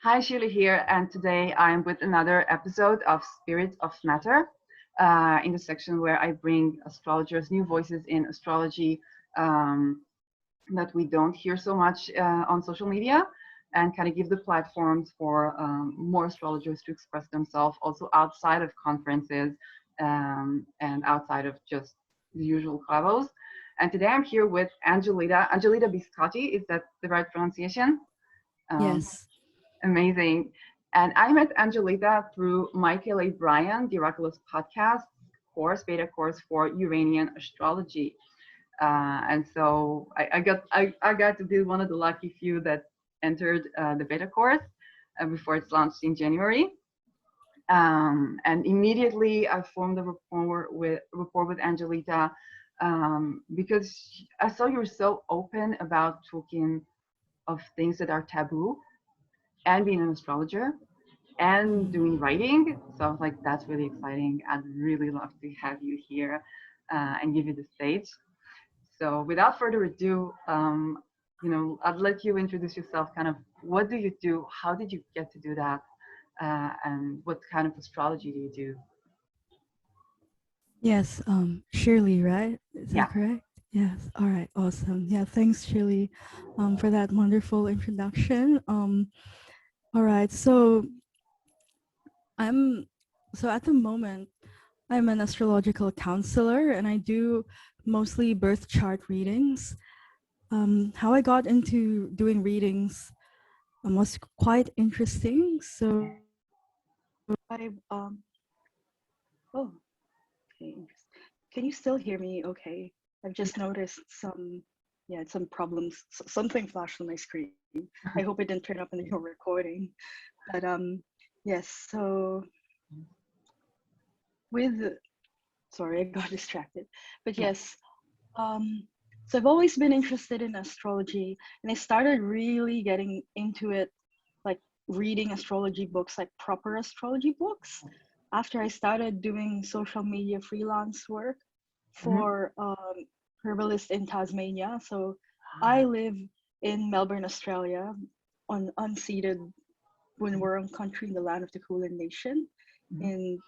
Hi, Shirley here, and today I'm with another episode of Spirit of Matter, in the section where I bring astrologers, new voices in astrology um, that we don't hear so much on social media, and kind of give the platforms for more astrologers to express themselves also outside of conferences and outside of just the usual clubhouse. And today I'm here with Angelita Biscotti. Is that the right pronunciation? Um, Yes. Amazing. And I met Angelita through Michael A. Bryan, the Oraculous podcast course, beta course for Uranian astrology. And so I got to be one of the lucky few that entered the beta course before it's launched in January. And immediately I formed a rapport with Angelita because I saw you were so open about talking of things that are taboo and being an astrologer and Mhm. doing writing. So I was like, that's really exciting. I'd really love to have you here and give you the stage. So without further ado, I'd let you introduce yourself. Kind of, what do you do? How did you get to do that? And what kind of astrology do you do? Yes, Shirley, right? Is Yeah. that correct? Yes. All right. Awesome. Yeah. Thanks, Shirley, for that wonderful introduction. All right. I'm, so at the moment, I'm an astrological counselor and I do mostly birth chart readings. How I got into doing readings was quite interesting. So I, oh, okay. Can you still hear me okay? I've just noticed some problems. Something flashed on my screen. I hope it didn't turn up in your recording. But yes, so with, sorry, I got distracted. But Yeah. yes, so I've always been interested in astrology and I started really getting into it, like reading astrology books, like proper astrology books, after I started doing social media freelance work Mm-hmm. for herbalist in Tasmania. So I live in Melbourne, Australia, on unceded Winwurrung country in the land of the Kulin Nation Mm-hmm. in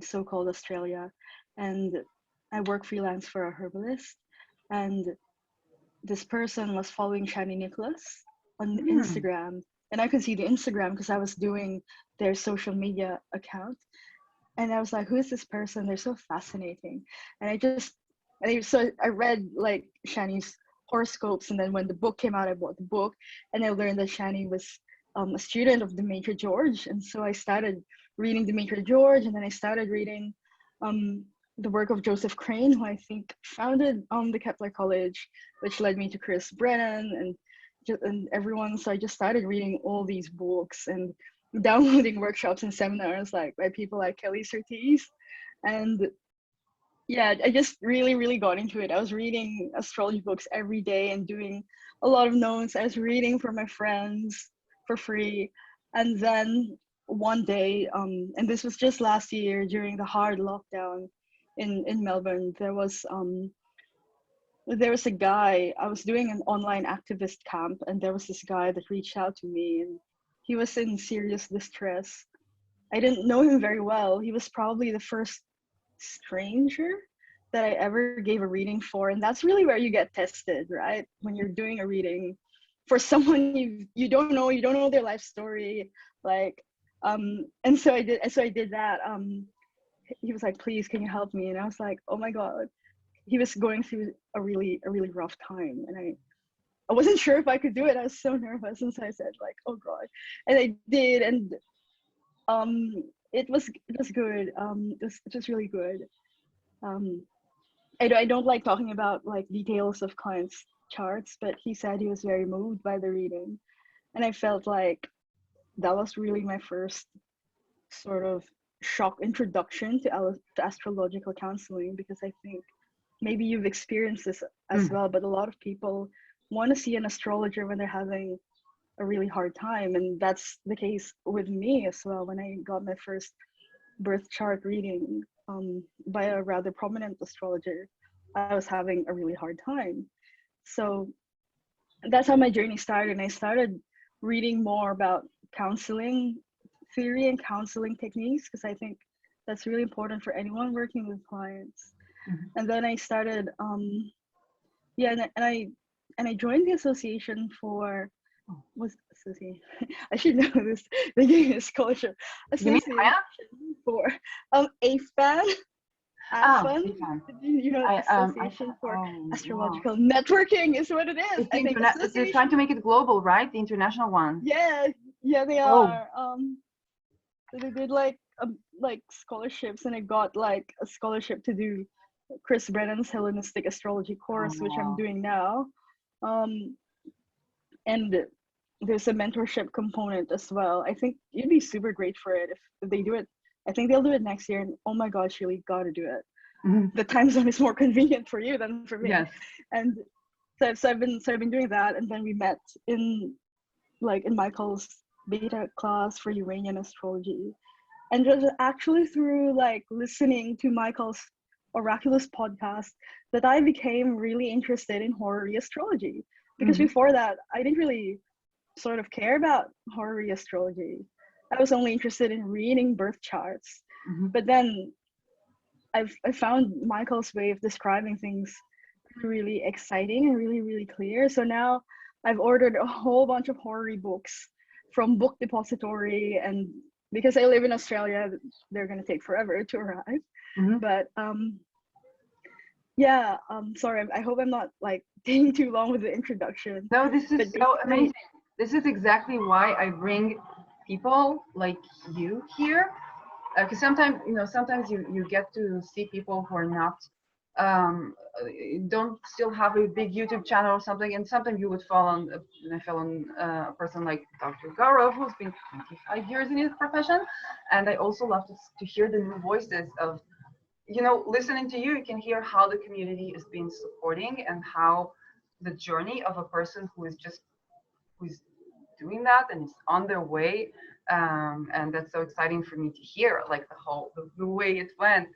so-called Australia, and I work freelance for a herbalist. And this person was following Shani Nicholas on Mm-hmm. Instagram, and I could see the Instagram because I was doing their social media account, and I was like, "Who is this person? They're so fascinating." And so I read like Shani's horoscopes, and then when the book came out, I bought the book, and I learned that Shani was a student of Demetra George, and so I started reading Demetra George, and then I started reading um, the work of Joseph Crane, who I think founded the Kepler College, which led me to Chris Brennan and everyone. So I just started reading all these books and downloading workshops and seminars like by people like Kelly Surtees. And yeah, I just really got into it. I was reading astrology books every day and doing a lot of notes. I was reading for my friends for free. And then one day, and this was just last year during the hard lockdown in Melbourne, there was a guy. I was doing an online activist camp, and there was this guy that reached out to me, and he was in serious distress. I didn't know him very well. He was probably the first stranger that I ever gave a reading for, and that's really where you get tested, right? When you're doing a reading for someone you don't know their life story, like, so I did that. He was like, "Please, can you help me?" And I was like, "Oh my god." He was going through a really rough time, and I wasn't sure if I could do it. I was so nervous, and so I said like, "Oh God," and I did, and it was good. It was really good. Um, I don't like talking about like details of clients' charts, but he said he was very moved by the reading, and I felt like that was really my first sort of shock introduction to astrological counseling, because I think maybe you've experienced this as Mm-hmm. well, but a lot of people want to see an astrologer when they're having a really hard time, and that's the case with me as well. When I got my first birth chart reading by a rather prominent astrologer, I was having a really hard time. So that's how my journey started. And I started reading more about counseling theory and counseling techniques, because I think that's really important for anyone working with clients. And then I started and I joined the association for what's association I should know this, the scholarship association for AFAN. You know, Association for Astrological Networking is what it is. I think they're trying to make it global, right? The international one. Yeah, they are. So they did like scholarships, and I got like a scholarship to do Chris Brennan's Hellenistic Astrology course, which I'm doing now. And there's a mentorship component as well. I think you'd be super great for it if they do it. I think they'll do it next year, and oh my gosh, you really got to do it. The time zone is more convenient for you than for me. Yes. And so I've been doing that, and then we met in Michael's beta class for Uranian astrology, and it was actually through like listening to Michael's Oraculous podcast that I became really interested in Horary Astrology, because before that I didn't really sort of care about Horary Astrology. I was only interested in reading birth charts. But then I found Michael's way of describing things really exciting and really, really clear. So now I've ordered a whole bunch of Horary books from Book Depository, and because I live in Australia, they're gonna take forever to arrive. But sorry, I hope I'm not like taking too long with the introduction. No, this is so amazing. This is exactly why I bring people like you here, because sometimes you get to see people who are not don't still have a big YouTube channel or something, and sometimes you would fall on I fell on a person like Dr. Gaurav, who's been 25 years in his profession, and I also love to hear the new voices of, listening to you can hear how the community is being supporting, and how the journey of a person who's doing that and is on their way, and that's so exciting for me to hear, like the way it went.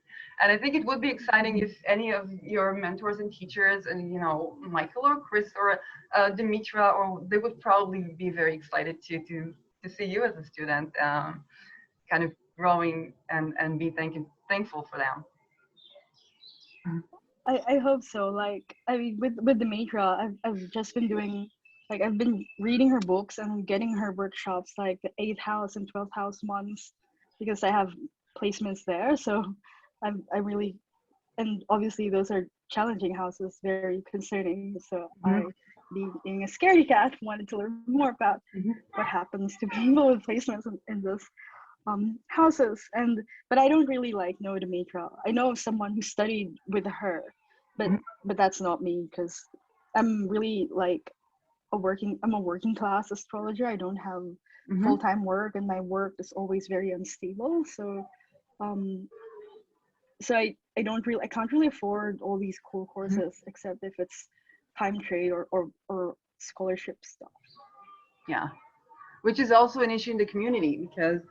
And I think it would be exciting if any of your mentors and teachers, and Michael or Chris or Dimitra, or they would probably be very excited to see you as a student, kind of growing and be thankful for them. I hope so. Like, I mean, with Dimitra, I've just been doing, like, I've been reading her books and getting her workshops, like the 8th house and 12th house ones, because I have placements there. So I really, and obviously those are challenging houses, very concerning. So I, being a scaredy cat, wanted to learn more about what happens to people with placements in those houses. But I don't really know Dimitra. I know of someone who studied with her, but that's not me, because I'm really I'm a working class astrologer. I don't have full-time work, and my work is always very unstable. So I can't really afford all these cool courses, except if it's time trade or scholarship stuff. Yeah, which is also an issue in the community, because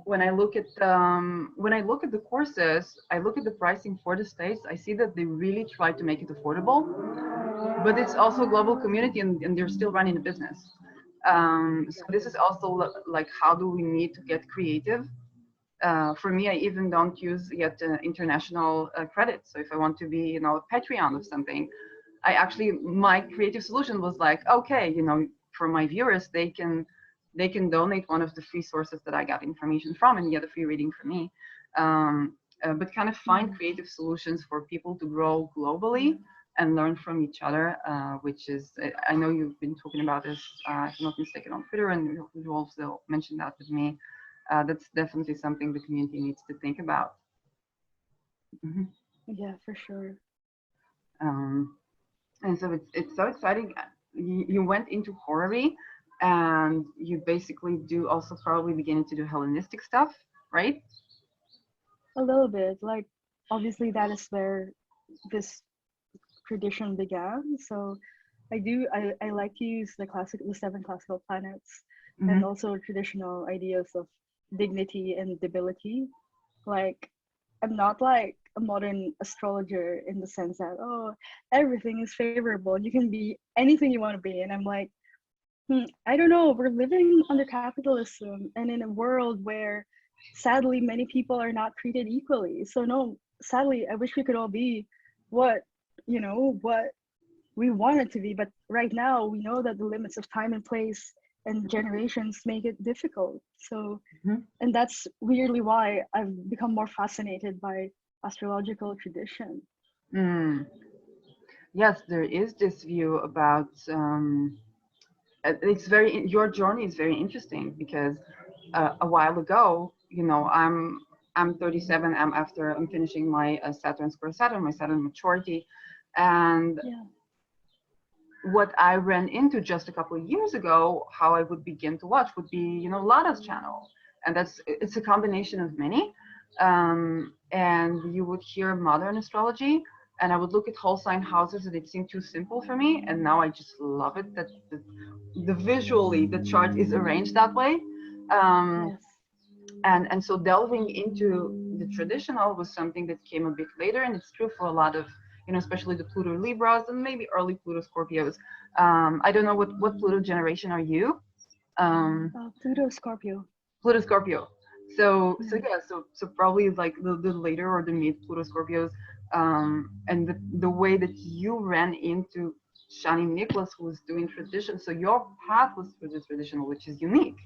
when I look at the courses, I look at the pricing for the States, I see that they really try to make it affordable, but it's also a global community, and they're still running a business. So this is also like, how do we need to get creative? For me, I even don't use yet international credits. So if I want to be, a Patreon of something, my creative solution was like, okay, for my viewers, they can donate one of the free sources that I got information from and get a free reading from me. But kind of find creative solutions for people to grow globally and learn from each other, which is, I know you've been talking about this, if I'm not mistaken, on Twitter, and you also mentioned that with me. That's definitely something the community needs to think about. Yeah, for sure. And so it's so exciting. You went into Horary, and you basically do also probably beginning to do Hellenistic stuff, right? A little bit. Like, obviously that is where this tradition began. So I like to use the 7 classical planets, and also traditional ideas of dignity and debility. Like, I'm not like a modern astrologer in the sense that, oh, everything is favorable, you can be anything you want to be. And I'm like, I don't know. We're living under capitalism and in a world where sadly many people are not treated equally. So no, sadly, I wish we could all be what, what we want it to be. But right now we know that the limits of time and place and generations make it difficult. So, Mhm. and that's weirdly why I've become more fascinated by astrological tradition. Mm. Yes, there is this view about it's very your journey is very interesting because a while ago, I'm 37. I'm finishing my Saturn square Saturn, my Saturn maturity, and Yeah. what I ran into just a couple of years ago, how I would begin to watch would be, Lada's channel, and it's a combination of many, and you would hear modern astrology, and I would look at whole sign houses, and it seemed too simple for me, and now I just love it that the visually the chart is arranged that way. Um, Yes. and so delving into the traditional was something that came a bit later, and it's true for a lot of, especially the Pluto Libras and maybe early Pluto Scorpios. I don't know what Pluto generation are you. um, Pluto Scorpio. Pluto Scorpio. So Mhm. yeah, so probably like the later or the mid Pluto Scorpios. And the way that you ran into Shani Nicholas, who was doing tradition, so your path was through the traditional, which is unique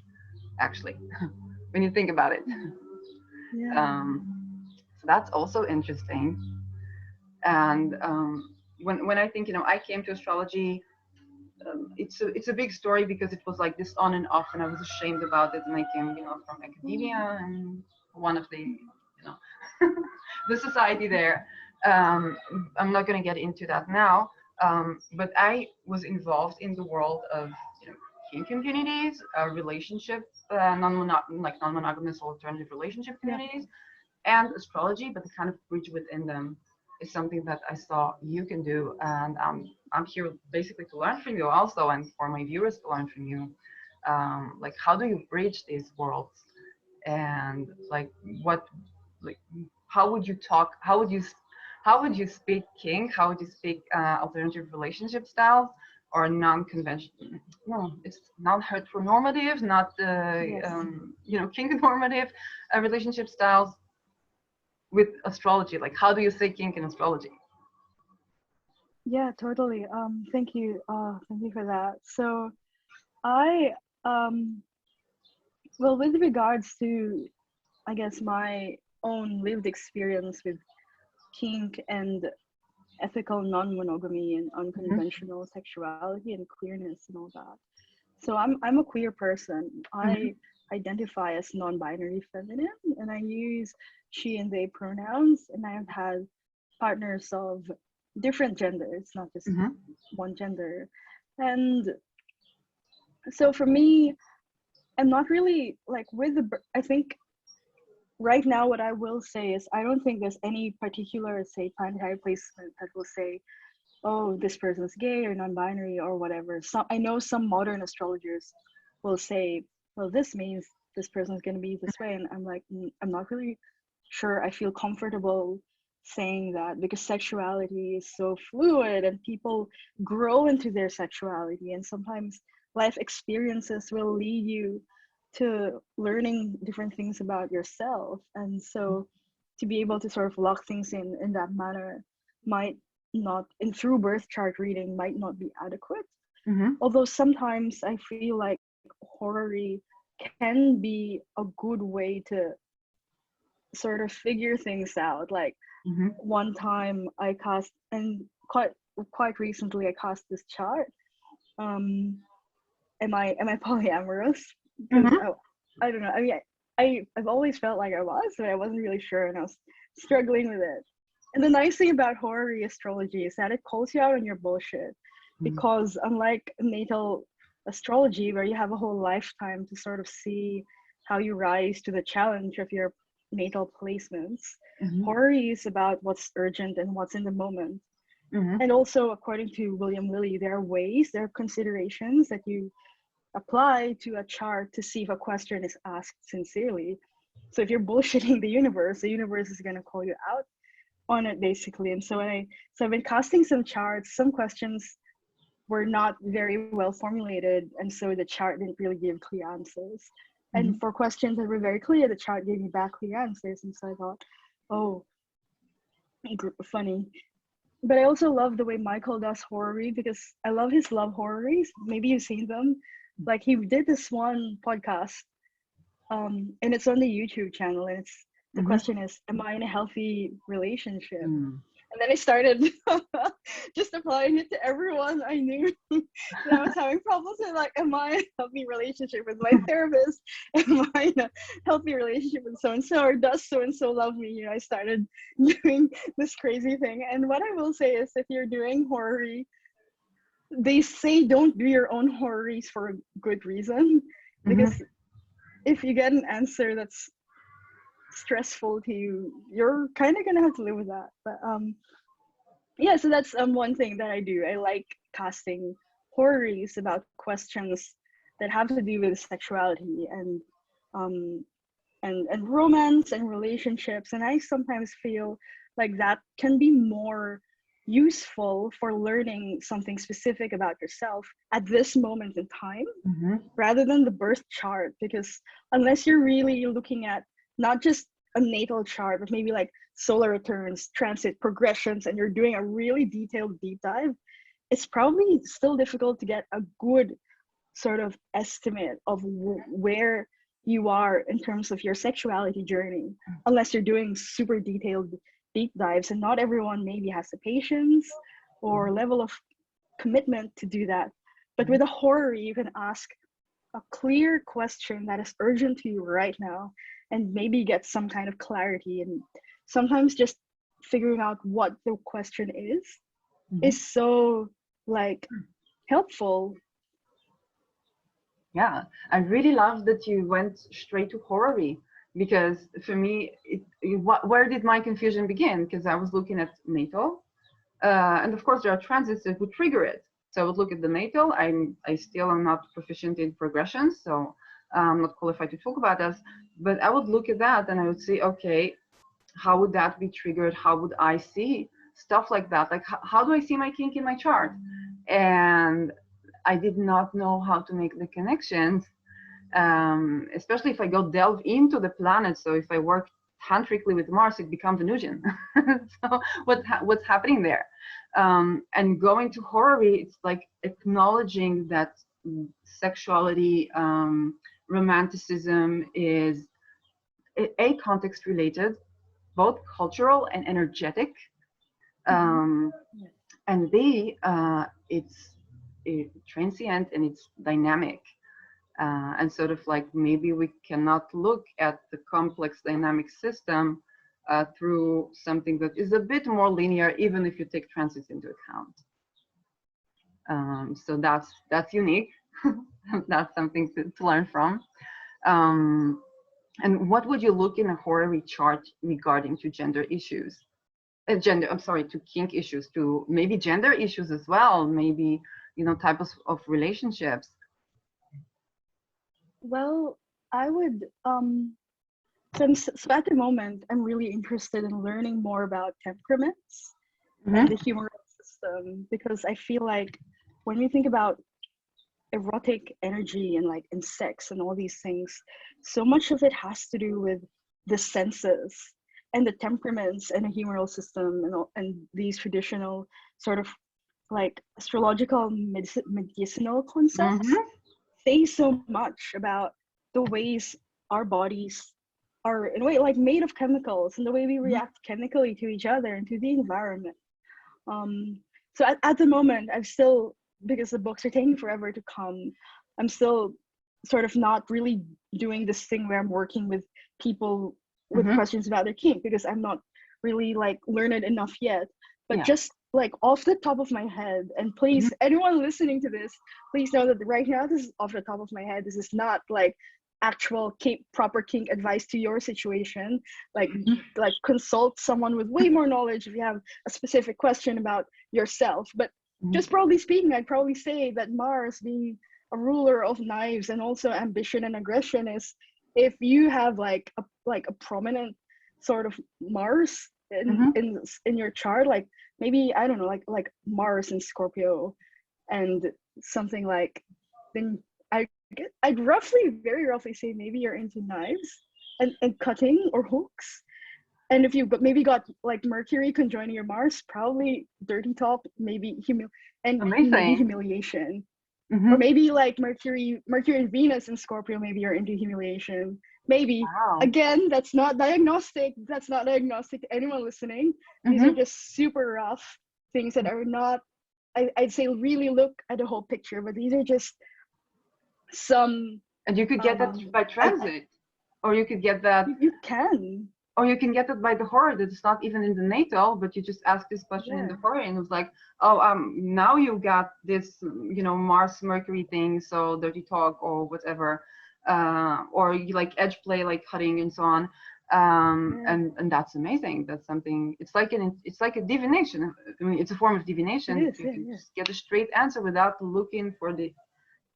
actually when you think about it. Yeah. So that's also interesting. And when I think, I came to astrology, it's a big story because it was like this on and off, and I was ashamed about it. And I came, from academia and one of the, the society there. I'm not going to get into that now, but I was involved in the world of, kink communities, relationship, non-monogamous alternative relationship Yeah. communities, and astrology, but the kind of bridge within them is something that I saw you can do, and I'm here basically to learn from you also, and for my viewers to learn from you. Like, how do you bridge these worlds, and like what, like, how would you talk? How would you speak kink? How would you speak alternative relationship styles or non-conventional? No, it's not heteronormative, not the Yes. kink normative relationship styles with astrology. Like, how do you say kink in astrology? Yeah, totally. Thank you for that. So I well, with regards to, I guess, my own lived experience with kink and ethical non-monogamy and Mm-hmm. unconventional sexuality and queerness and all that. So I'm a queer person. Mm-hmm. I identify as non-binary feminine, and I use she and they pronouns, and I've had partners of different genders, not just Mm-hmm. one gender. And so for me, I'm not really like with I think right now what I will say is I don't think there's any particular, say, planetary placement that will say, oh, this person's gay or non-binary or whatever. Some I know some modern astrologers will say, well, this means this person's going to be this way, and I'm like, I'm not really sure I feel comfortable saying that because sexuality is so fluid and people grow into their sexuality, and sometimes life experiences will lead you to learning different things about yourself. And so to be able to sort of lock things in that manner might not, in through birth chart reading, might not be adequate. Mm-hmm. Although sometimes I feel like horary can be a good way to sort of figure things out. Like Mm-hmm. one time I cast, and quite recently I cast this chart. Um, am I polyamorous? Because Mm-hmm. I don't know. I mean, I've always felt like I was, but I wasn't really sure, and I was struggling with it. And the nice thing about horary astrology is that it calls you out on your bullshit, because unlike natal astrology, where you have a whole lifetime to sort of see how you rise to the challenge of your natal placements, Mm-hmm. horary is about what's urgent and what's in the moment. Mm-hmm. And also, according to William Lilly, there are considerations that you apply to a chart to see if a question is asked sincerely. So if you're bullshitting the universe is going to call you out on it basically. And so I've been casting some charts, some questions were not very well formulated, and so the chart didn't really give clear answers. Mm-hmm. And for questions that were very clear, the chart gave me back clear answers, and so I thought, oh, funny. But I also love the way Michael does horary, because I love his love horaries. Maybe you've seen them. Like, he did this one podcast, and it's on the YouTube channel, and it's the Mm-hmm. question is, am I in a healthy relationship? Mm. And then I started just applying it to everyone I knew that I was having problems with. Like, am I in a healthy relationship with my therapist? Am I in a healthy relationship with so and so? Or does so and so love me? You know, I started doing this crazy thing. And what I will say is, if you're doing horary, they say don't do your own horaries for a good reason, because Mm-hmm. if you get an answer that's stressful to you, you're kind of gonna have to live with that. But yeah, so that's one thing that I do. I like casting horaries about questions that have to do with sexuality um and romance and relationships. And I sometimes feel like that can be more useful for learning something specific about yourself at this moment in time, Mm-hmm. rather than the birth chart. Because unless you're really looking at not just a natal chart, but maybe like solar returns, transit progressions, and you're doing a really detailed deep dive, it's probably still difficult to get a good sort of estimate of where you are in terms of your sexuality journey, unless you're doing super detailed deep dives. And not everyone maybe has the patience or level of commitment to do that. But with a horror, you can ask a clear question that is urgent to you right now, and maybe get some kind of clarity. And sometimes just figuring out what the question is so like helpful. Yeah, I really love that you went straight to horary, because for me, where did my confusion begin? Because I was looking at natal, and of course there are transits that would trigger it. So I would look at the natal. I still am not proficient in progressions, so I'm not qualified to talk about this. But I would look at that and I would say, okay, how would that be triggered? How would I see stuff like that? Like, how do I see my kink in my chart? And I did not know how to make the connections, especially if I go delve into the planet. So if I work tantrically with Mars, it becomes Venusian. So what's happening there? And going to horary, it's like acknowledging that sexuality, romanticism is a context related, both cultural and energetic, and B, it's transient and it's dynamic. And sort of like maybe we cannot look at the complex dynamic system through something that is a bit more linear, even if you take transits into account. So that's unique. That's something to learn from. And what would you look in a horary chart regarding to gender issues? To kink issues, to maybe gender issues as well, maybe, types of relationships. Well, I would so at the moment I'm really interested in learning more about temperaments and the humoral system, because I feel like when we think about erotic energy and like in sex and all these things, so much of it has to do with the senses and the temperaments and the humoral system, and these traditional sort of like astrological medicinal concepts say so much about the ways our bodies are in a way like made of chemicals, and the way we react chemically to each other and to the environment. So at the moment, I'm still, because the books are taking forever to come, I'm still sort of not really doing this thing where I'm working with people with questions about their kink, because I'm not really like learned enough yet. But just like off the top of my head, and please, anyone listening to this, please know that right now this is off the top of my head. This is not like actual proper kink advice to your situation. Like consult someone with way more knowledge if you have a specific question about yourself. But just broadly speaking, I'd probably say that Mars, being a ruler of knives and also ambition and aggression, is if you have like a prominent sort of Mars in your chart, like maybe, I don't know, like Mars in Scorpio, and something like, then I'd very roughly say maybe you're into knives and cutting or hooks. And if you maybe got like Mercury conjoining your Mars, probably dirty talk, maybe maybe Amazing. humiliation. Or Mm-hmm. maybe like Mercury and Venus in Scorpio, maybe you're into humiliation. Maybe. Wow. Again, that's not diagnostic. That's not diagnostic to anyone listening. These are Mm-hmm. just super rough things that are not, I'd say really look at the whole picture, but these are just some, And you could get that by I, transit, or you could get that, you can. or you can get it by the horror that it's not even in the natal, but you just ask this question in Yeah. the horror, and it's like, oh, now you got this, Mars Mercury thing, so dirty talk or whatever, or you like edge play, like cutting and so on, Yeah. and that's amazing. That's something. It's like a divination. I mean, it's a form of It divination is, yeah, to yeah. just get a straight answer without looking for the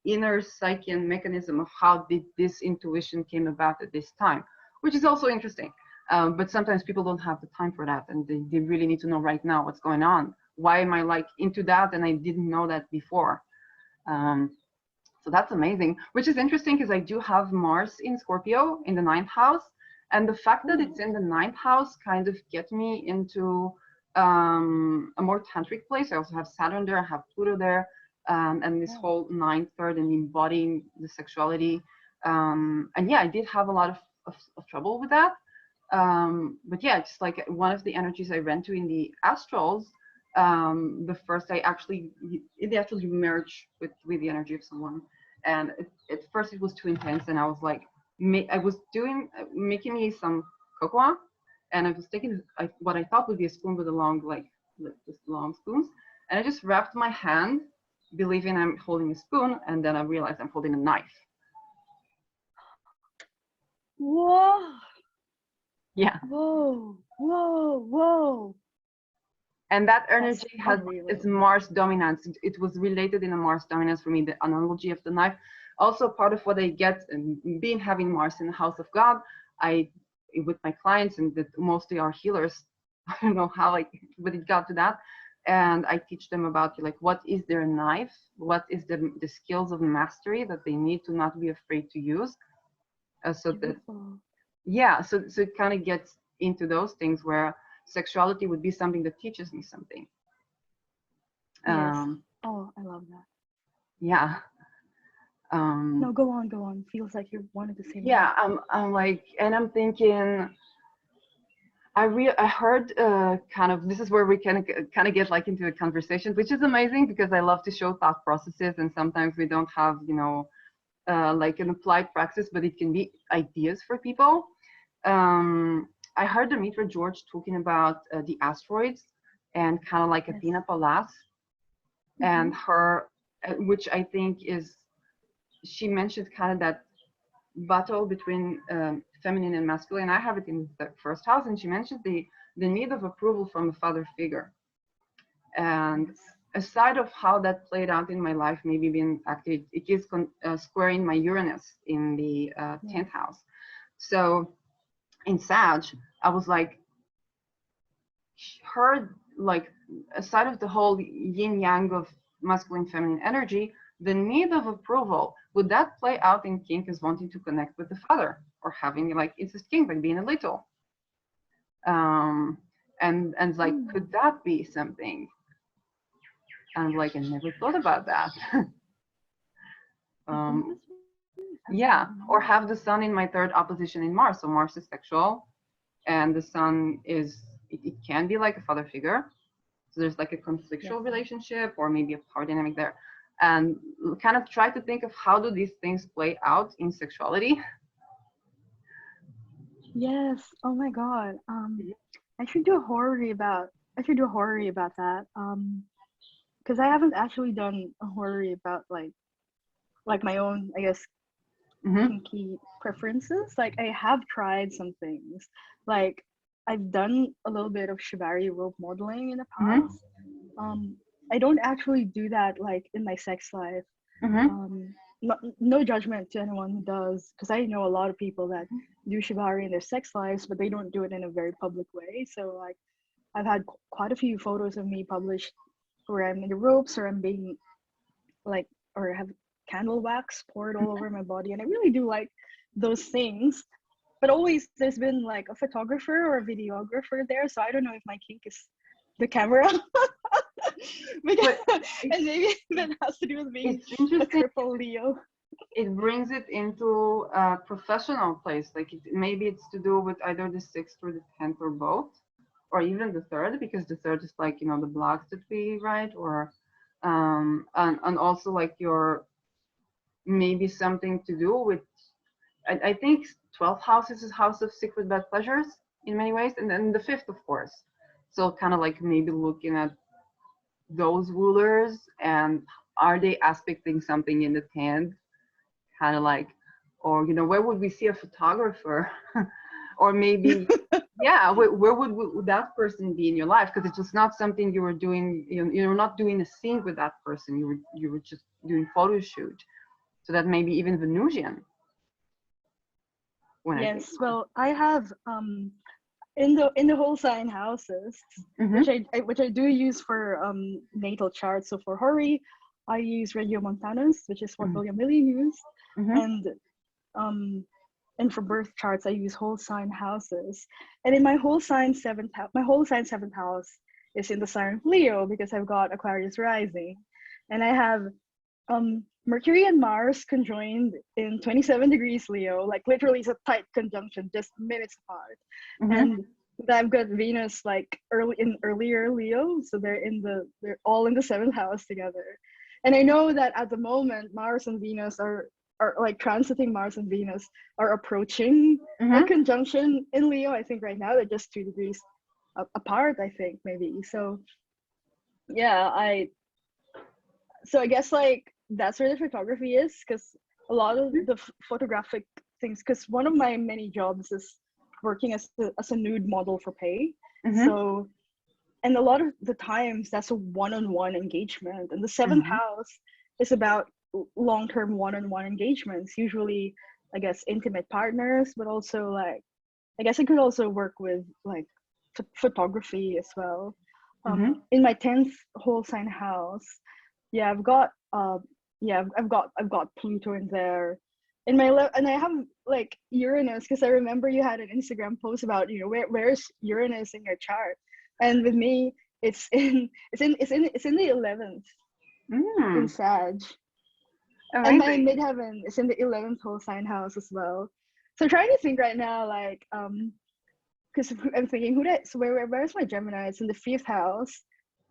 inner psyche and mechanism of how did this intuition came about at this time, which is also interesting. But sometimes people don't have the time for that, and they really need to know right now what's going on. Why am I like into that and I didn't know that before? Um, so that's amazing, which is interesting because I do have Mars in Scorpio in the ninth house. And the fact that it's Oh, in the ninth house kind of gets me into a more tantric place. I also have Saturn there, I have Pluto there, and this wow. whole ninth, third, and embodying the sexuality. And yeah, I did have a lot of trouble with that. But yeah, it's like one of the energies I ran to in the astrals. The first it actually merged with the energy of someone, and at first it was too intense, and I was like, I was making me some cocoa, and I was taking what I thought would be a spoon with a long just long spoons, and I just wrapped my hand, believing I'm holding a spoon, and then I realized I'm holding a knife. Whoa, Yeah. whoa. And that That's energy has its unreal. Mars dominance. It was related in a Mars dominance for me, the analogy of the knife. Also, part of what I get and being having Mars in the house of God, I with my clients and that mostly are healers. I don't know how but it got to that, and I teach them about like what is their knife, what is the skills of mastery that they need to not be afraid to use, so that Beautiful. yeah, so it kind of gets into those things where sexuality would be something that teaches me something. Yes. um Oh, I love that. yeah. No, um go on, go on. Feels like you wanted to say more. yeah, I'm like, and I'm thinking, I heard kind of, this is where we can kind of get like into a conversation, which is amazing because I love to show thought processes, and sometimes we don't have like an applied practice, but it can be ideas for people. I heard Demetra George talking about the asteroids and kind of like Yes. Athena Palas Mm-hmm. and her, which I think is, she mentioned kind of that battle between feminine and masculine. I have it in the first house, and she mentioned the need of approval from a father figure. And Yes. aside of how that played out in my life, maybe being active, it is squaring my Uranus in the Yeah. 10th house. So in Sag, I was like, her, like, aside of the whole yin yang of masculine feminine energy, the need of approval, would that play out in kink as wanting to connect with the father or having like incest kink, like being a little? Um, and like, Hmm. could that be something? And like, I never thought about that. I think um, that's really yeah, fascinating. or have the sun in my third opposition in Mars. So Mars is sexual, and the sun is, it can be like a father figure. So there's like a Yes. conflictual relationship or maybe a power dynamic there. And kind of try to think of how do these things play out in sexuality. Yes. Oh my God. I should do a horary about. I should do a horary about that. Because I haven't actually done a horary about like my own, I guess, Mm-hmm. kinky preferences. Like I have tried some things. Like I've done a little bit of shibari rope modeling in the Mm-hmm. past. Um, I don't actually do that like in my sex life. Mm-hmm. No judgment to anyone who does, because I know a lot of people that do shibari in their sex lives, but they don't do it in a very public way. So like I've had quite a few photos of me published where I'm in the ropes or I'm being like, or have candle wax poured all over my body, and I really do like those things. But always there's been like a photographer or a videographer there, so I don't know if my kink is the camera. Because, and maybe that has to do with being a triple Leo. It brings it into a professional place. Like maybe it's to do with either the 6th or the 10th or both, or even the 3rd, because the 3rd is like, you know, the blogs that we write, or and also like your, maybe something to do with, I think 12th house is a house of secret bad pleasures in many ways, and then the 5th, of course. So kind of like maybe looking at those rulers, and are they aspecting something in the 10th, kind of like, or, you know, where would we see a photographer? Or maybe, yeah, where would that person be in your life? Because it was not something you were doing, you're not doing a scene with that person, you were just doing photo shoot. So that may be even Venusian. Yes, well, I have in the whole sign houses, which I do use for natal charts. So for Horary, I use Regiomontanus, which is what William Lilly used, and for birth charts, I use whole sign houses. And in my whole sign seventh house is in the sign of Leo, because I've got Aquarius rising, and I have Mercury and Mars conjoined in 27 degrees Leo, like literally it's a tight conjunction, just minutes apart. And I've got Venus like earlier Leo, so they're all in the 7th house together. And I know that at the moment Mars and Venus are like transiting. Mars and Venus are approaching a conjunction in Leo. I think right now they're just 2 degrees apart, I think, maybe. So yeah, I guess like that's where the photography is, because a lot of the photographic things, because one of my many jobs is working as a nude model for pay. So, and a lot of the times that's a one-on-one engagement, and the 7th house is about long-term one-on-one engagements, usually I guess intimate partners, but also like I guess I could also work with like photography as well. In my 10th whole sign house, yeah, I've got I've got Pluto in there. In my and I have like Uranus, because I remember you had an Instagram post about, you know, where's Uranus in your chart, and with me it's in the 11th in Sag. And my midheaven is in the 11th whole sign house as well. So I'm trying to think right now, like because I'm thinking where's my Gemini? It's in the 5th house,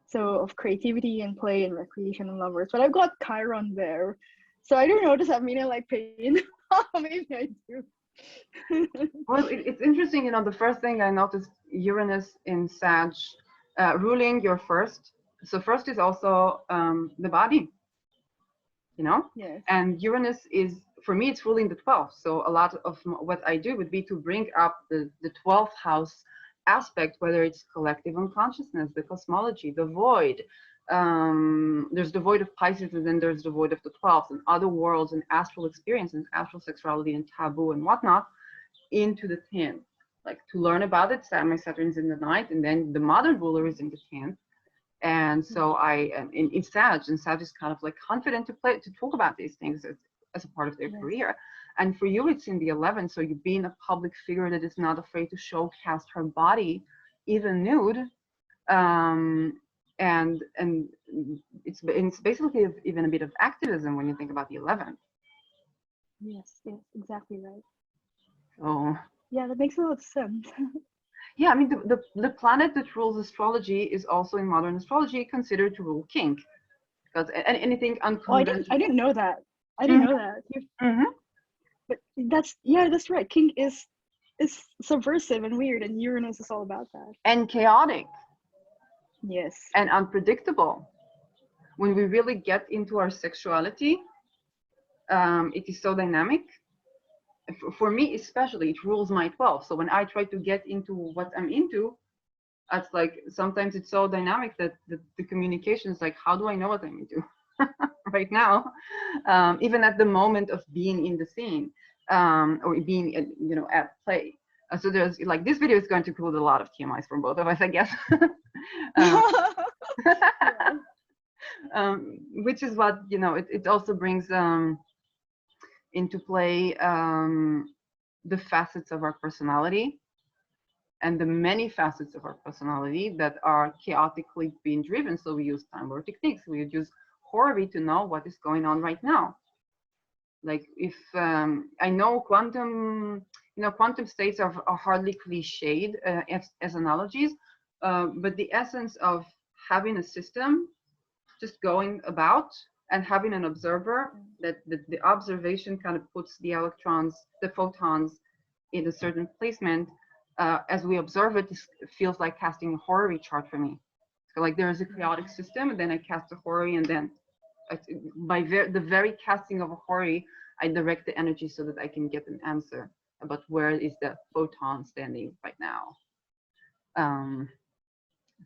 so of creativity and play and recreation and lovers. But I've got Chiron there, so I don't know. Does that mean I like pain? Maybe I do. Well, it's interesting. You know, the first thing I noticed, Uranus in Sag, ruling your 1st. So 1st is also the body. You know, yes. And Uranus is, for me, it's ruling the 12th. So a lot of what I do would be to bring up the 12th house aspect, whether it's collective unconsciousness, the cosmology, the void. There's the void of Pisces, and then there's the void of the 12th, and other worlds and astral experience and astral sexuality and taboo and whatnot into the 10th. Like to learn about it, my Saturn's in the 9th, and then the modern ruler is in the 10th. And so I am in Sag, and Sag is kind of like confident to talk about these things as a part of their career. And for you, it's in the 11th. So you're being a public figure that is not afraid to showcase her body, even nude. And it's basically even a bit of activism when you think about the 11th. Yes, exactly right. So yeah, that makes a lot of sense. Yeah, I mean, the planet that rules astrology is also in modern astrology considered to rule Kink, because anything unconventional. I didn't know that. I didn't know that. But that's right. Kink is subversive and weird, and Uranus is all about that. And chaotic. Yes. And unpredictable. When we really get into our sexuality, it is so dynamic. For me especially, it rules my 12. So when I try to get into what I'm into, it's like sometimes it's so dynamic that the communication is like, how do I know what I'm into right now? Even at the moment of being in the scene, or being at play. So there's like, this video is going to include a lot of TMIs from both of us, I guess. Which is what, you know, it also brings into play the facets of our personality and the many facets of our personality that are chaotically being driven. So we use time lord techniques. We use horary to know what is going on right now. Like if I know quantum, you know, quantum states are hardly cliched as analogies, but the essence of having a system just going about and having an observer, that the observation kind of puts the electrons, the photons in a certain placement. As we observe it, it feels like casting a horary chart for me. So like there is a chaotic system, and then I cast a horary, and then by the very casting of a horary, I direct the energy so that I can get an answer about where is the photon standing right now.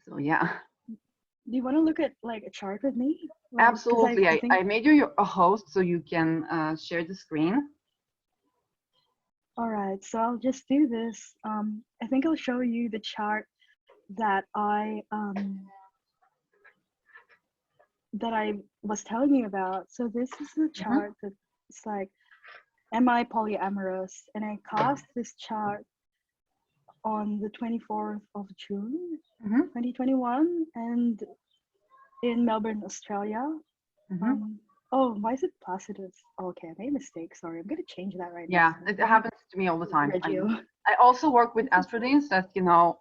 So yeah. Do you want to look at like a chart with me? Like, Absolutely. I think... I made you a host so you can share the screen. All right, so I'll just do this. I think I'll show you the chart that I was telling you about. So this is the chart that's like, am I polyamorous? And I cast this chart on the 24th of June, 2021, and in Melbourne, Australia. Oh, why is it Placidus? Oh, okay, I made a mistake. Sorry, I'm gonna change that right now. Yeah, it happens to me all the time. I also work with astrodians that, you know,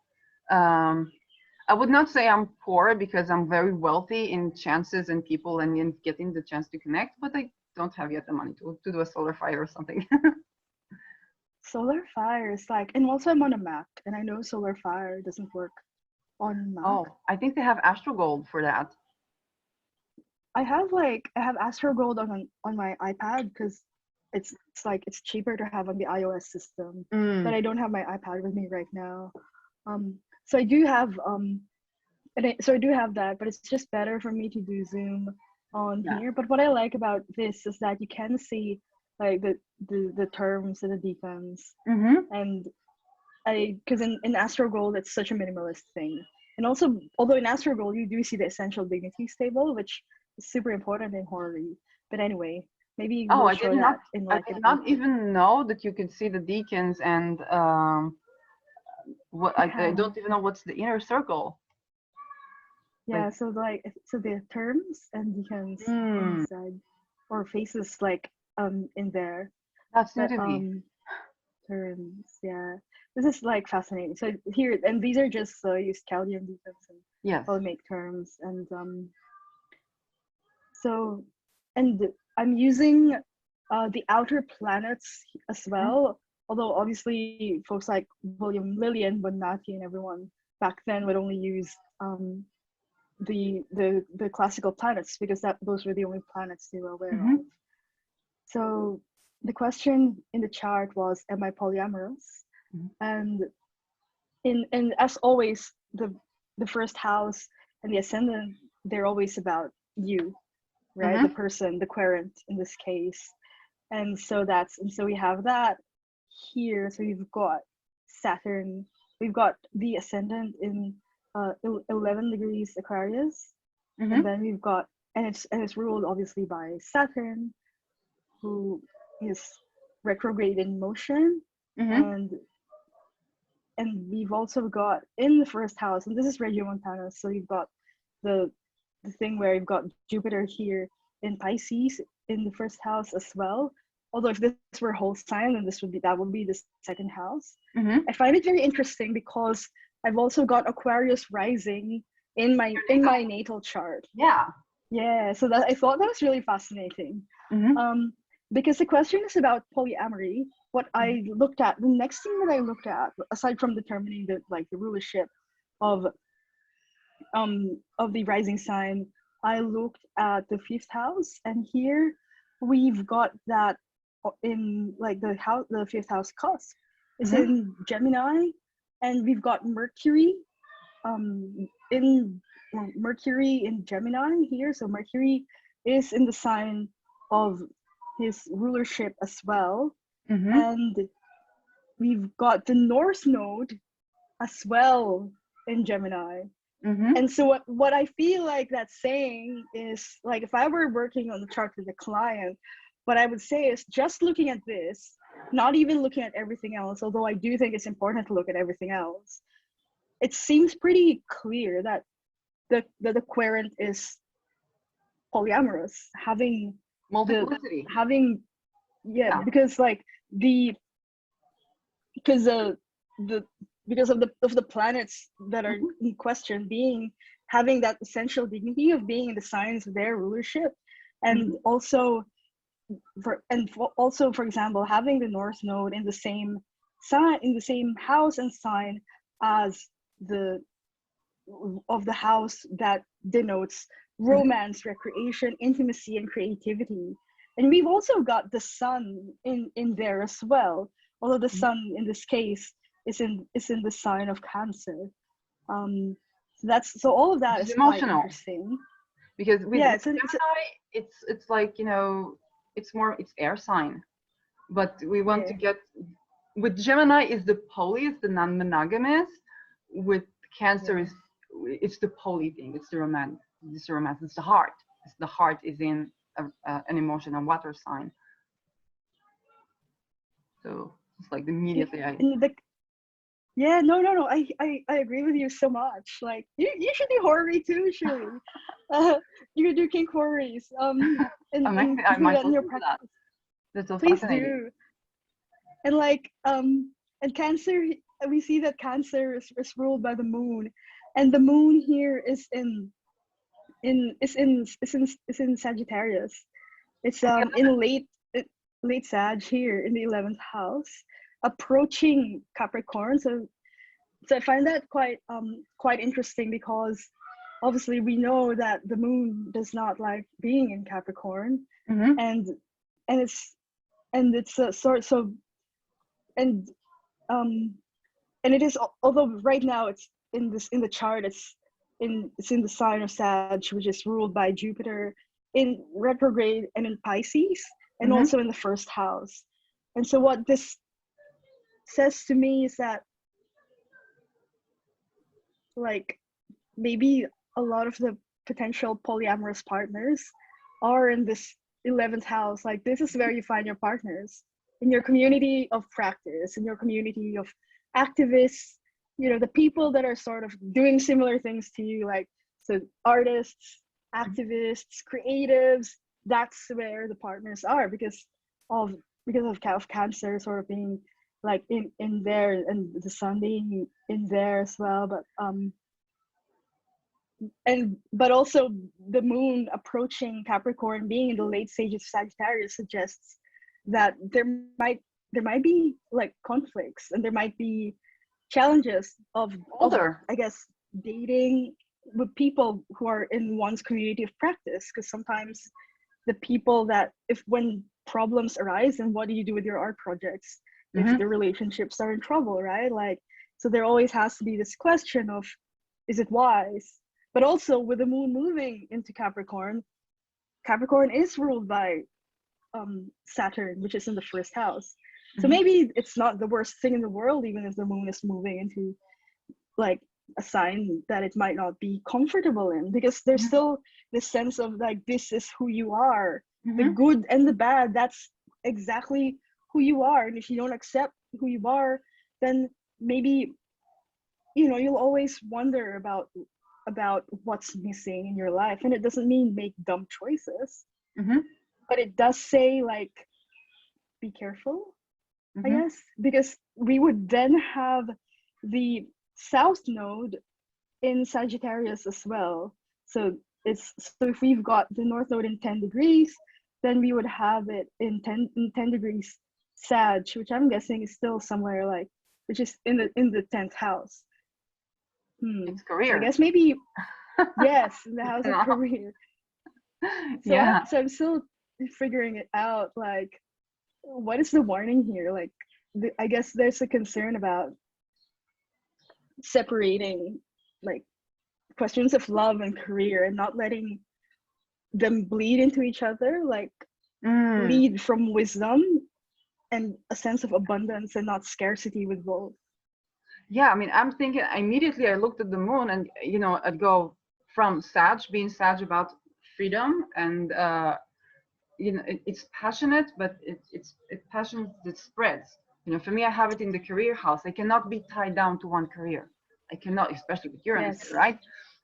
I would not say I'm poor because I'm very wealthy in chances and people and in getting the chance to connect, but I don't have yet the money to do a solar fire or something. Solar fire is like, and also I'm on a Mac, and I know solar fire doesn't work on Mac. Oh, I think they have Astro Gold for that. I have Astro Gold on my iPad because it's cheaper to have on the iOS system, but I don't have my iPad with me right now. So I do have that, but it's just better for me to do Zoom on here. But what I like about this is that you can see like the terms and the decans, and because in Astro Gold it's such a minimalist thing, and also although in Astro Gold you do see the essential dignities table, which is super important in horary. But anyway, maybe we'll I did not even know that you could see the decans and what I don't even know what's the inner circle. Yeah, like, so the terms and decans inside, or faces like in there. That's new to me. Terms, yeah. This is like fascinating. So here, and these are just Euskalian decans and polymate terms, and so, and I'm using the outer planets as well. Although obviously folks like William Lillian, Bonatti, and everyone back then would only use the classical planets because those were the only planets they were aware of. So the question in the chart was, am I polyamorous? And as always, the first house and the ascendant, they're always about you, right? The person, the querent in this case. And so we have that here. So we've got Saturn, we've got the ascendant in 11 degrees Aquarius, and then we've got, and it's ruled obviously by Saturn, who is retrograde in motion, and we've also got in the first house, and this is Regiomontanus, so you've got the thing where you've got Jupiter here in Pisces in the first house as well. Although if this were whole sign, then that would be the second house. I find it very interesting because I've also got Aquarius rising in my natal chart. Yeah. So I thought that was really fascinating. Because the question is about polyamory. What I looked at, the next thing that I looked at, aside from determining the rulership of the rising sign, I looked at the fifth house, and here we've got that in like the fifth house cusp. It's in Gemini, and we've got Mercury in Gemini here. So Mercury is in the sign of his rulership as well. And we've got the North Node as well in Gemini. Mm-hmm. And so what I feel like that's saying is, like, if I were working on the chart with a client, what I would say is just looking at this, not even looking at everything else, although I do think it's important to look at everything else, it seems pretty clear that the querent is polyamorous, having Multiplicity. yeah, Yeah. because like because the because of the planets that are Mm-hmm. in question having that essential dignity of being in the signs of their rulership, and Mm-hmm. also for example, having the North Node in the same sign, in the same house and sign as the of the house that denotes Mm-hmm. romance, recreation, intimacy, and creativity. And we've also got the sun in there as well, although the sun in this case is in the sign of Cancer. So all of Which that is is quite emotional, interesting. because Yeah, with Gemini, it's like, it's air sign, but we want yeah, to get, with Gemini is the poly, it's the non-monogamous. With Cancer yeah. is, it's the poly thing, it's the romance, it's the heart. The heart is in an emotional water sign, so it's like immediately I. In the Yeah, no. I agree with you so much. Like you should do horary too, Shui. You could do kink horaries. And I do might that in your listen to that. practice. That's so Please fascinating. do. And like and Cancer, we see that Cancer is ruled by the moon, and the moon here is in Sagittarius. It's in late Sag here in the 11th house, approaching Capricorn. So I find that quite interesting, because obviously we know that the moon does not like being in Capricorn, Mm-hmm. and and it's a sort so and um and it is, although right now it's in the chart, it's in the sign of Sag, which is ruled by Jupiter in retrograde and in Pisces, and Mm-hmm. also in the first house. And so what this says to me is that, like, maybe a lot of the potential polyamorous partners are in this 11th house. Like, this is where you find your partners, in your community of practice, in your community of activists, the people that are sort of doing similar things to you, like, so artists, activists, creatives. That's where the partners are, of of Cancer sort of being like in there, and the sun being in there as well. But also the moon approaching Capricorn, being in the late stages of Sagittarius, suggests that there might be like conflicts, and there might be challenges of Older. I guess dating with people who are in one's community of practice, because sometimes the people that, if when problems arise, then what do you do with your art projects if Mm-hmm. the relationships are in trouble, right? Like, so there always has to be this question of, is it wise? But also, with the moon moving into Capricorn is ruled by Saturn, which is in the first house. So Mm-hmm. maybe it's not the worst thing in the world, even if the moon is moving into like a sign that it might not be comfortable in, because there's still this sense of like, this is who you are, the Mm-hmm. good and the bad. That's exactly who you are, and if you don't accept who you are, then maybe you'll always wonder about what's missing in your life. And it doesn't mean make dumb choices, Mm-hmm. but it does say, like, be careful, I Mm-hmm. guess, because we would then have the south node in Sagittarius as well. So if we've got the north node in 10 degrees, then we would have it in 10 degrees Sag, which I'm guessing is still somewhere like, which is in the 10th house. It's So I career. guess maybe, yes, in the house You of know? career. Yeah. So I'm still figuring it out. Like, what is the warning here? Like, I guess there's a concern about separating, like, questions of love and career, and not letting them bleed into each other. Like, Mm. lead from wisdom and a sense of abundance, and not scarcity with both. Yeah, I mean, I'm thinking immediately. I looked at the moon, and I'd go from being Sag about freedom, and it's passionate, but it's passion that spreads. For me, I have it in the career house. I cannot be tied down to one career. I cannot, especially with Uranus Yes. here, right?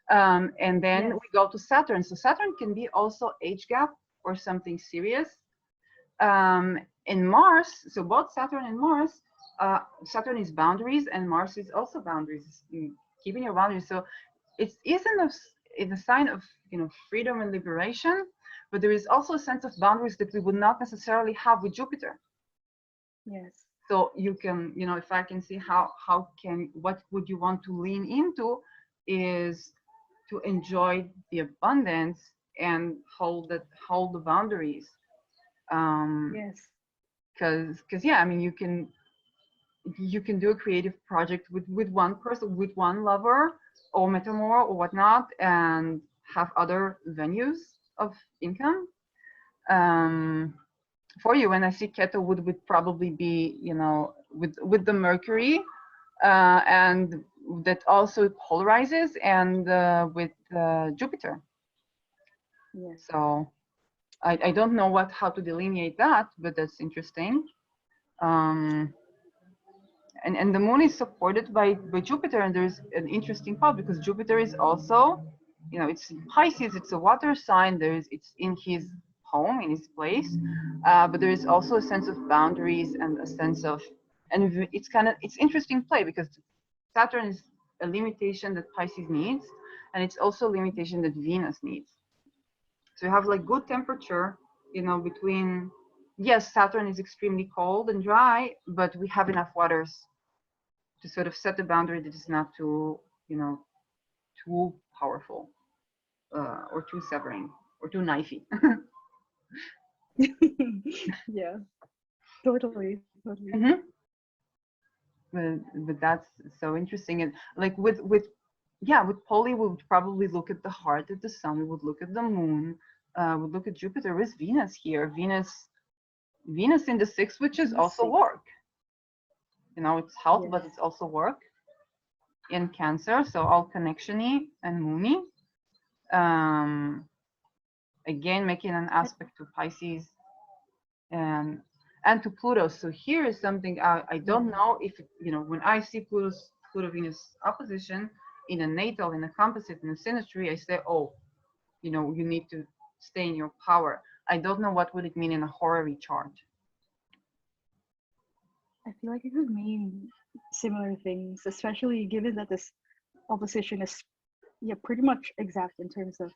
And then Yes. we go to Saturn. So Saturn can be also age gap or something serious. In Mars, so both Saturn and Mars, Saturn is boundaries and Mars is also boundaries, keeping your boundaries. So it's a sign of freedom and liberation, but there is also a sense of boundaries that we would not necessarily have with Jupiter. Yes. So you can, if I can see what would you want to lean into is to enjoy the abundance and hold the boundaries. Yes. Because yeah, I mean, you can do a creative project with one person, with one lover or metamor or whatnot, and have other venues of income for you. And I see Keto would probably be, with the Mercury, and that also polarizes, and with Jupiter. Yes. So I don't know how to delineate that, but that's interesting. And the moon is supported by Jupiter, and there's an interesting part because Jupiter is also, it's Pisces, it's a water sign. It's in his home, in his place, but there is also a sense of boundaries and a sense of, and it's interesting play because Saturn is a limitation that Pisces needs, and it's also a limitation that Venus needs. So you have like good temperature, between, yes, Saturn is extremely cold and dry, but we have enough waters to sort of set a boundary that is not too, too powerful, or too severing or too knifey. Yeah. Totally. Totally. Mm-hmm. But that's so interesting. And like with Polly, we would probably look at the heart of the sun. We would look at the moon. Would look at Jupiter. With Venus here. Venus in the sixth, which is also work. It's health, but Yes. it's also work in Cancer. So all connection-y and moony. Again, making an aspect to Pisces and to Pluto. So here is something I don't know if when I see Pluto Venus opposition in a natal, in a composite, in a synastry, I say, oh, you need to stay in your power. I don't know what would it mean in a horary chart. I feel like it could mean similar things, especially given that this opposition is pretty much exact in terms of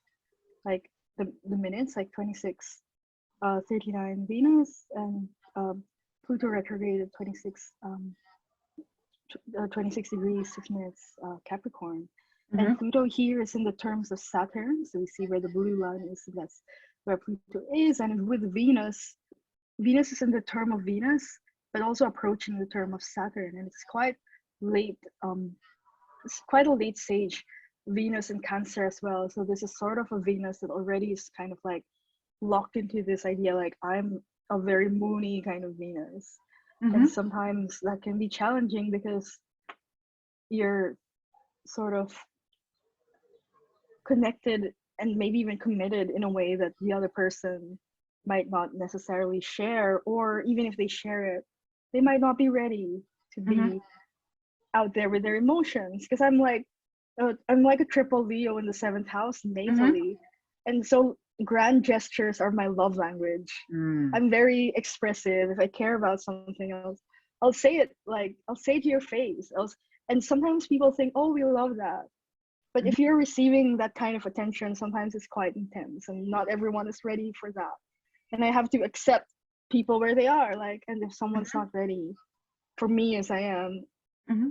like the minutes, like 26 39 Venus and Pluto retrograde at 26 degrees 6 minutes Capricorn. Mm-hmm. And Pluto here is in the terms of Saturn, so we see where the blue line is, and that's where Pluto is. And with Venus is in the term of Venus, but also approaching the term of Saturn, and it's quite late. It's quite a late stage Venus in Cancer as well. So this is sort of a Venus that already is kind of like locked into this idea, like I'm a very moony kind of Venus. Mm-hmm. And sometimes that can be challenging because you're sort of connected and maybe even committed in a way that the other person might not necessarily share, or even if they share it, they might not be ready to be out there with their emotions. Because I'm like a triple Leo in the 7th house natally, and so grand gestures are my love language. I'm very expressive. If I care about something else, I'll say it to your face. And sometimes people think, oh, we love that. But if you're receiving that kind of attention, sometimes it's quite intense, and not everyone is ready for that. And I have to accept people where they are. And if someone's not ready for me as I am,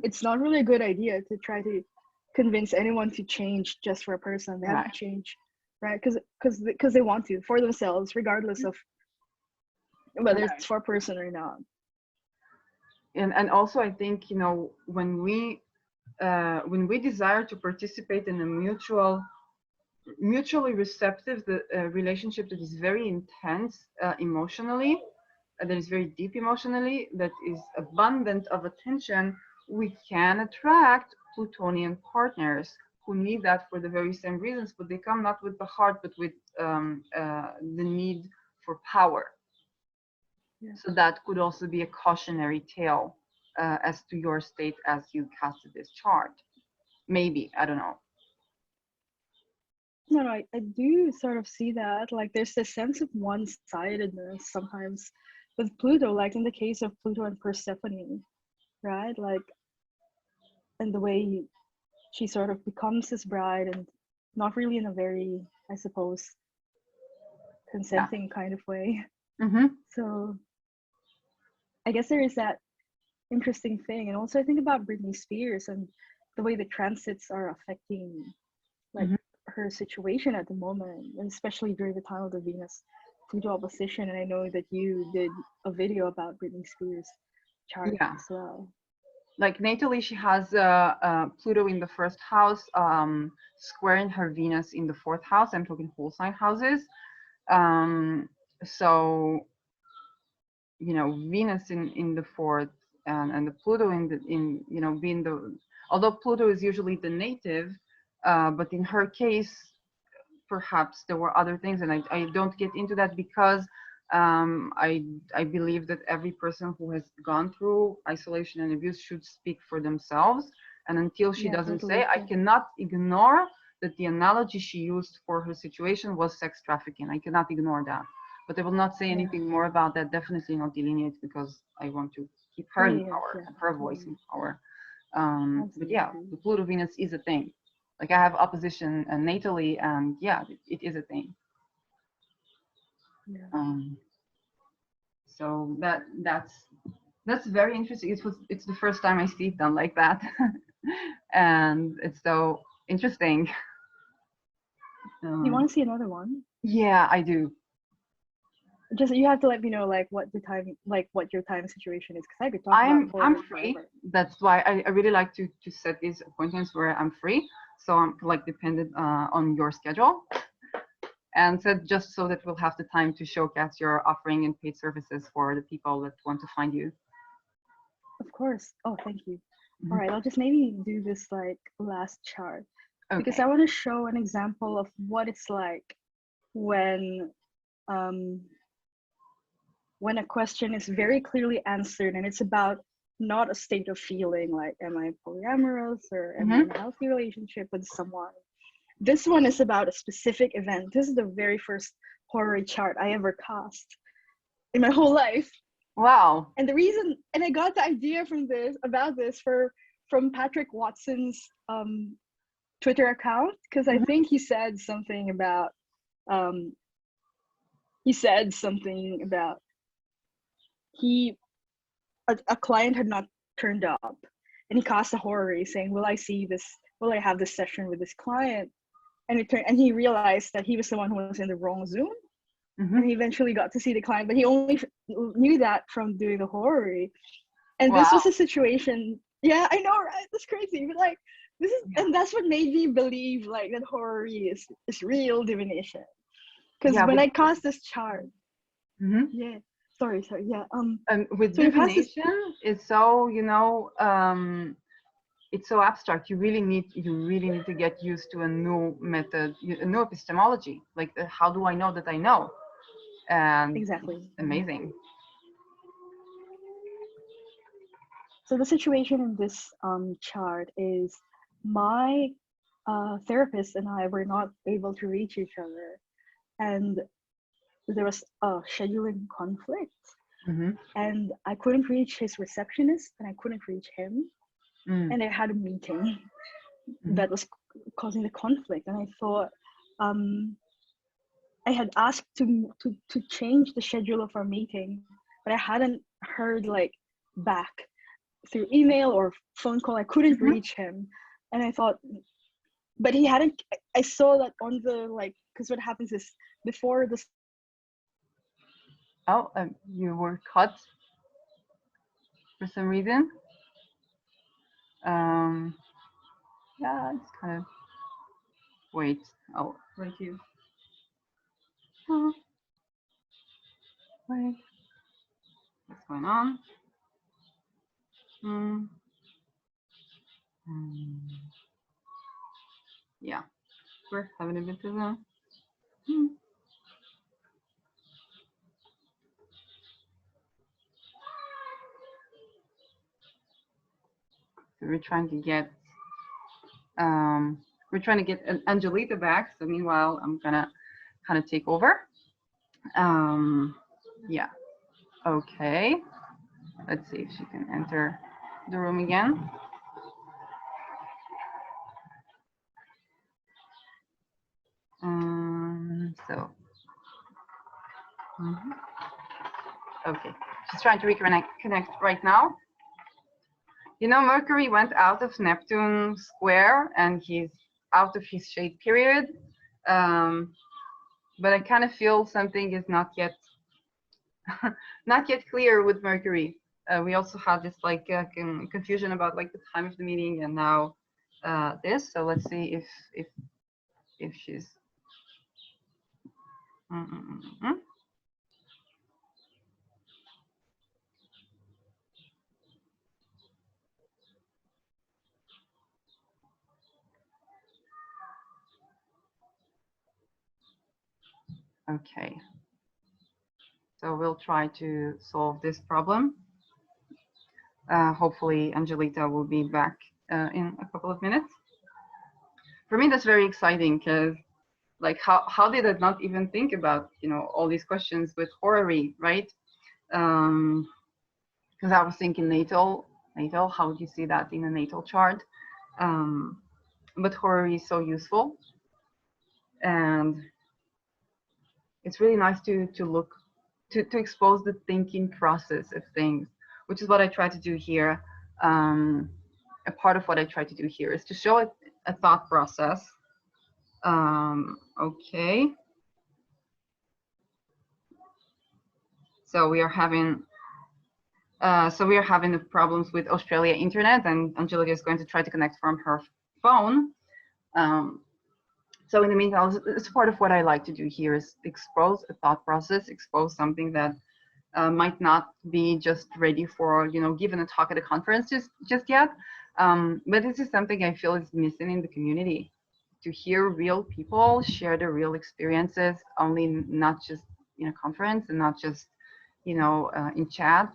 it's not really a good idea to try to convince anyone to change just for a person. They have to change, right? Because they want to, for themselves, regardless of whether it's for a person or not. And also, I think when we desire to participate in a mutually receptive relationship that is very intense emotionally, that is very deep emotionally, that is abundant of attention, we can attract Plutonian partners who need that for the very same reasons, but they come not with the heart, but with the need for power. Yeah. So that could also be a cautionary tale as to your state as you casted this chart. Maybe, I don't know. No, no, I do sort of see that. Like, there's this sense of one-sidedness sometimes with Pluto, like in the case of Pluto and Persephone, right? Like, and the way she sort of becomes his bride, and not really in a very, I suppose, consenting kind of way. Mm-hmm. So I guess there is that interesting thing. And also I think about Britney Spears and the way the transits are affecting like her situation at the moment, and especially during the time of the Venus Pluto opposition. And I know that you did a video about Britney Spears chart as well. Like natally, she has Pluto in the first house, squaring her Venus in the fourth house. I'm talking whole sign houses. So, you know, Venus in the fourth and the Pluto in you know, being the, although Pluto is usually the native, but in her case, perhaps there were other things, and I don't get into that because I believe that every person who has gone through isolation and abuse should speak for themselves. And until she doesn't totally, say, I cannot ignore that the analogy she used for her situation was sex trafficking. I cannot ignore that. But I will not say anything more about that. Definitely not delineate, because I want to keep her in power, and her voice in power. But yeah, the Pluto Venus is a thing. Like I have opposition natally, and yeah, it is a thing. So that's very interesting. It's the first time I see it done like that, and it's so interesting. You want to see another one? Yeah, I do. Just you have to let me know like what the time, like what your time situation is, because I could talk about I'm free. That's why I really like to set these appointments where I'm free. So I'm like dependent on your schedule. And so just so that we'll have the time to showcase your offering and paid services for the people that want to find you. Of course. Oh, thank you. All right, I'll just maybe do this like last chart, because I want to show an example of what it's like when a question is very clearly answered, and it's about not a state of feeling like, am I polyamorous or am I in a healthy relationship with someone? This one is about a specific event. This is the very first horary chart I ever cast in my whole life. Wow. And the reason, and I got the idea about this from Patrick Watson's Twitter account, because I think he said something about a client had not turned up, and he cast a horary saying, will I have this session with this client? And he realized that he was the one who was in the wrong Zoom. And he eventually got to see the client, but he only knew that from doing the horary. And this was a situation. Yeah, I know, right? That's crazy. But like, this is, and that's what made me believe like that horary is real divination. Because when I cast this chart, sorry, yeah. And with so divination, it's so, you know, it's so abstract. You really need to get used to a new method, a new epistemology. Like, how do I know that I know? And exactly, amazing. So the situation in this chart is my therapist and I were not able to reach each other, and there was a scheduling conflict, and I couldn't reach his receptionist and I couldn't reach him, and I had a meeting that was causing the conflict. And I thought I had asked to change the schedule of our meeting, but I hadn't heard like back through email or phone call. I couldn't reach him, and I thought, but he hadn't. I saw that on the like, because what happens is before this. Oh, you were cut for some reason. Yeah, it's kind of. Wait. Oh, right here. Oh. Wait. What's going on? Yeah, we're having a bit of a we're trying to get Angelita back. So meanwhile, I'm gonna kind of take over. Yeah. Okay. Let's see if she can enter the room again. So. Okay. She's trying to connect right now. You know, Mercury went out of Neptune square and he's out of his shade period. But I kind of feel something is not yet clear with Mercury. We also had this like confusion about like the time of the meeting and now this. So let's see if she's. Okay. So we'll try to solve this problem. Hopefully Angelita will be back in a couple of minutes. For me, that's very exciting because like how did I not even think about, you know, all these questions with horary, right? Because I was thinking natal, how would you see that in a natal chart? But horary is so useful. And it's really nice to look, to expose the thinking process of things, which is what I try to do here. A part of what I try to do here is to show a thought process. Okay. So we are having the problems with Australia internet, and Angelica is going to try to connect from her phone. So in the meantime, it's part of what I like to do here is expose a thought process, expose something that might not be just ready for, you know, giving a talk at a conference just yet. But this is something I feel is missing in the community, to hear real people share their real experiences, only not just in a conference and not just, you know, in chat,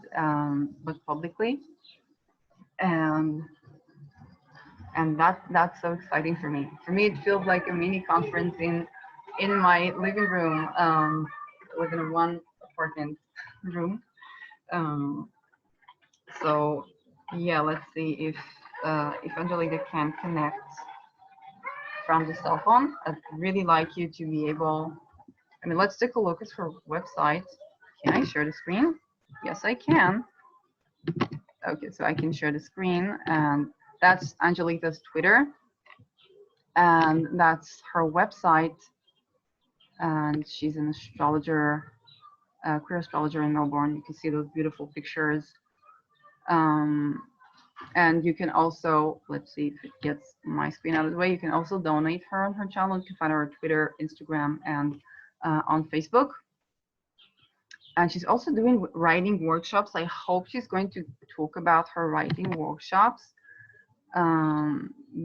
but publicly. And that's so exciting for me. For me, it feels like a mini conference in my living room, within a one apartment room. So yeah, let's see if Angelita can connect from the cell phone. I'd really like you to be able. I mean, let's take a look at her website. Can I share the screen? Yes, I can. Okay, so I can share the screen, and that's Angelita's Twitter, and that's her website, and she's an astrologer, queer astrologer in Melbourne. You can see those beautiful pictures, and you can also, let's see if it gets my screen out of the way, you can also donate her on her channel. You can find her on Twitter, Instagram, and on Facebook. And she's also doing writing workshops. I hope she's going to talk about her writing workshops,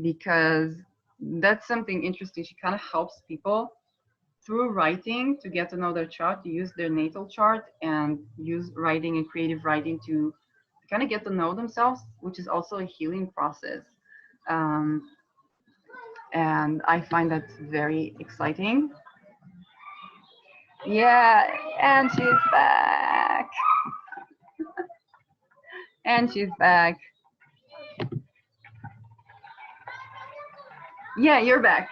because that's something interesting. She kind of helps people through writing to get to know their chart, to use their natal chart and use writing and creative writing to kind of get to know themselves, which is also a healing process. And I find that very exciting. Yeah, and she's back. And she's back. Yeah, you're back.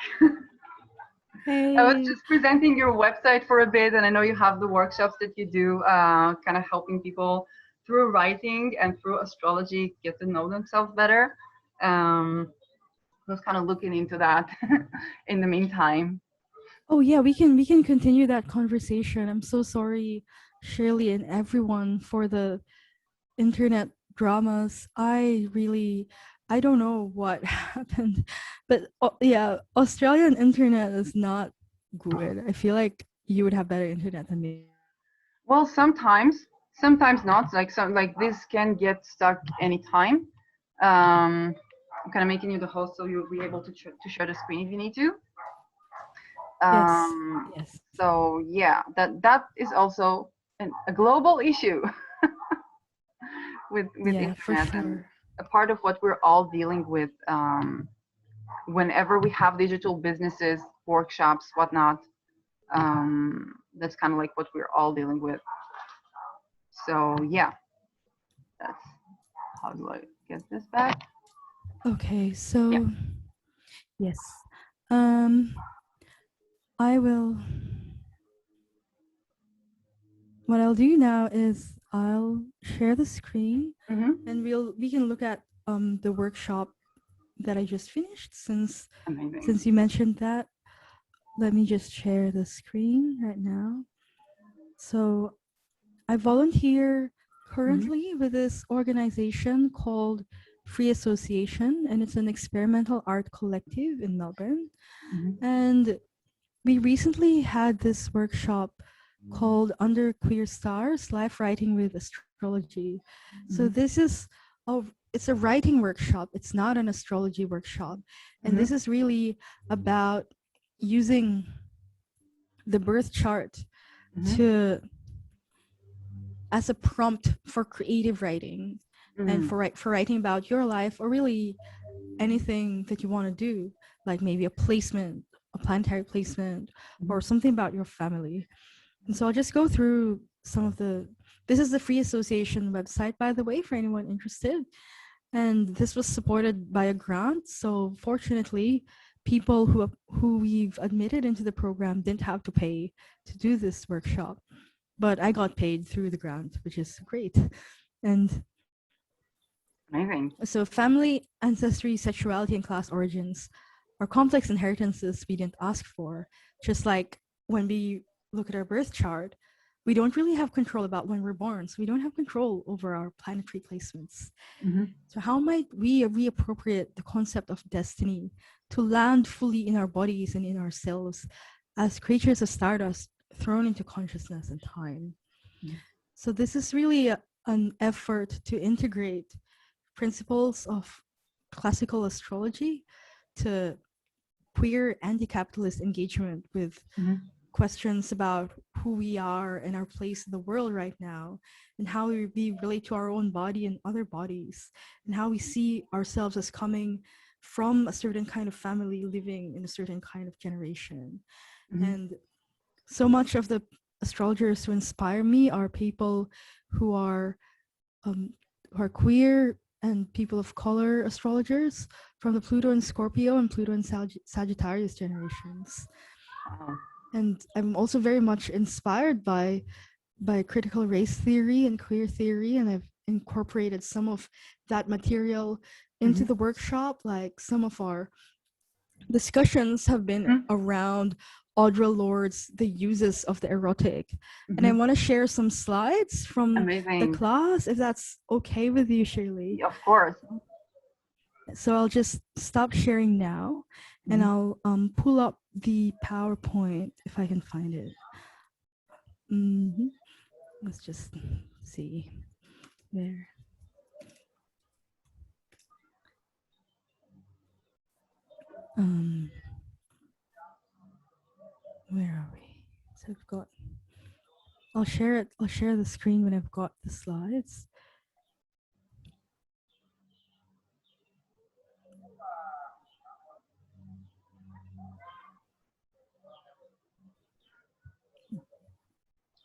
Hey. I was just presenting your website for a bit, and I know you have the workshops that you do, kind of helping people through writing and through astrology get to know themselves better. I was kind of looking into that in the meantime. Oh yeah, we can continue that conversation. I'm so sorry, Shirley and everyone, for the internet dramas. I don't know what happened, but yeah, Australian internet is not good. I feel like you would have better internet than me. Well, sometimes not. Like this can get stuck anytime. I'm kind of making you the host, so you'll be able to share the screen if you need to. Yes. Yes. So yeah, that is also a global issue with Yeah, for internet, and sure. a part of what we're all dealing with whenever we have digital businesses, workshops, whatnot. That's kind of like what we're all dealing with. So yeah, that's how do I get this back? Okay, so Yeah. yes. Um I will what I'll do now is I'll share the screen and we can look at the workshop that I just finished since Amazing. you mentioned that. Let me just share the screen right now. So I volunteer currently with this organization called Free Association, and it's an experimental art collective in Melbourne. And we recently had this workshop called Under Queer Stars, Life Writing with Astrology. So this is it's a writing workshop. It's not an astrology workshop. And this is really about using the birth chart to as a prompt for creative writing and for writing about your life, or really anything that you want to do, like maybe a placement, a planetary placement, or something about your family. And so I'll just go through some of this is the Free Association website, by the way, for anyone interested. And this was supported by a grant. So fortunately, people who we've admitted into the program didn't have to pay to do this workshop. But I got paid through the grant, which is great. And amazing. So family, ancestry, sexuality, and class origins are complex inheritances we didn't ask for. Just like when we look at our birth chart, we don't really have control about when we're born. So we don't have control over our planetary placements. So how might we reappropriate the concept of destiny to land fully in our bodies and in ourselves as creatures of stardust thrown into consciousness and time? So this is really an effort to integrate principles of classical astrology to queer anti-capitalist engagement with questions about who we are and our place in the world right now, and how we relate to our own body and other bodies, and how we see ourselves as coming from a certain kind of family living in a certain kind of generation. And so much of the astrologers who inspire me are people who are queer and people of color astrologers from the Pluto and Scorpio and Pluto and Sagittarius generations. And I'm also very much inspired by critical race theory and queer theory, and I've incorporated some of that material into the workshop. Like some of our discussions have been around Audre Lorde's The Uses of the Erotic. And I want to share some slides from the class, if that's okay with you, Shirley. Of course. So I'll just stop sharing now, and I'll pull up the PowerPoint if I can find it. Let's just see there. Where are we? So I've got. I'll share it. I'll share the screen when I've got the slides.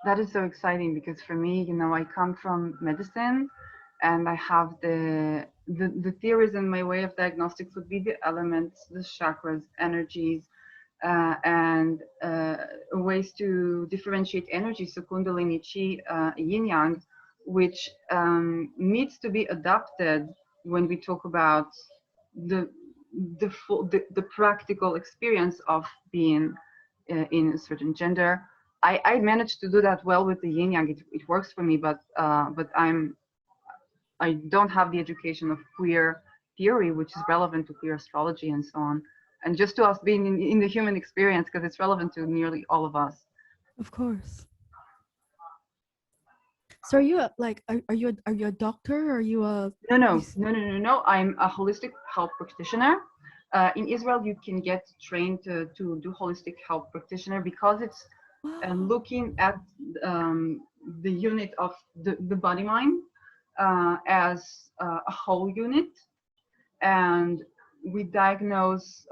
That is so exciting, because for me, I come from medicine, and I have the theories, and my way of diagnostics would be the elements, the chakras, energies, and ways to differentiate energy. So Kundalini, Chi, Yin Yang, which needs to be adapted when we talk about the practical experience of being in a certain gender. I managed to do that well with the Yin Yang. It works for me, but I don't have the education of queer theory, which is relevant to queer astrology and so on. And just to us being in the human experience, because it's relevant to nearly all of us. Of course. So are you are you a doctor? Or are you a No. I'm a holistic health practitioner. In Israel, you can get trained to do holistic health practitioner because it's looking at the unit of the body mind as a whole unit, and we diagnose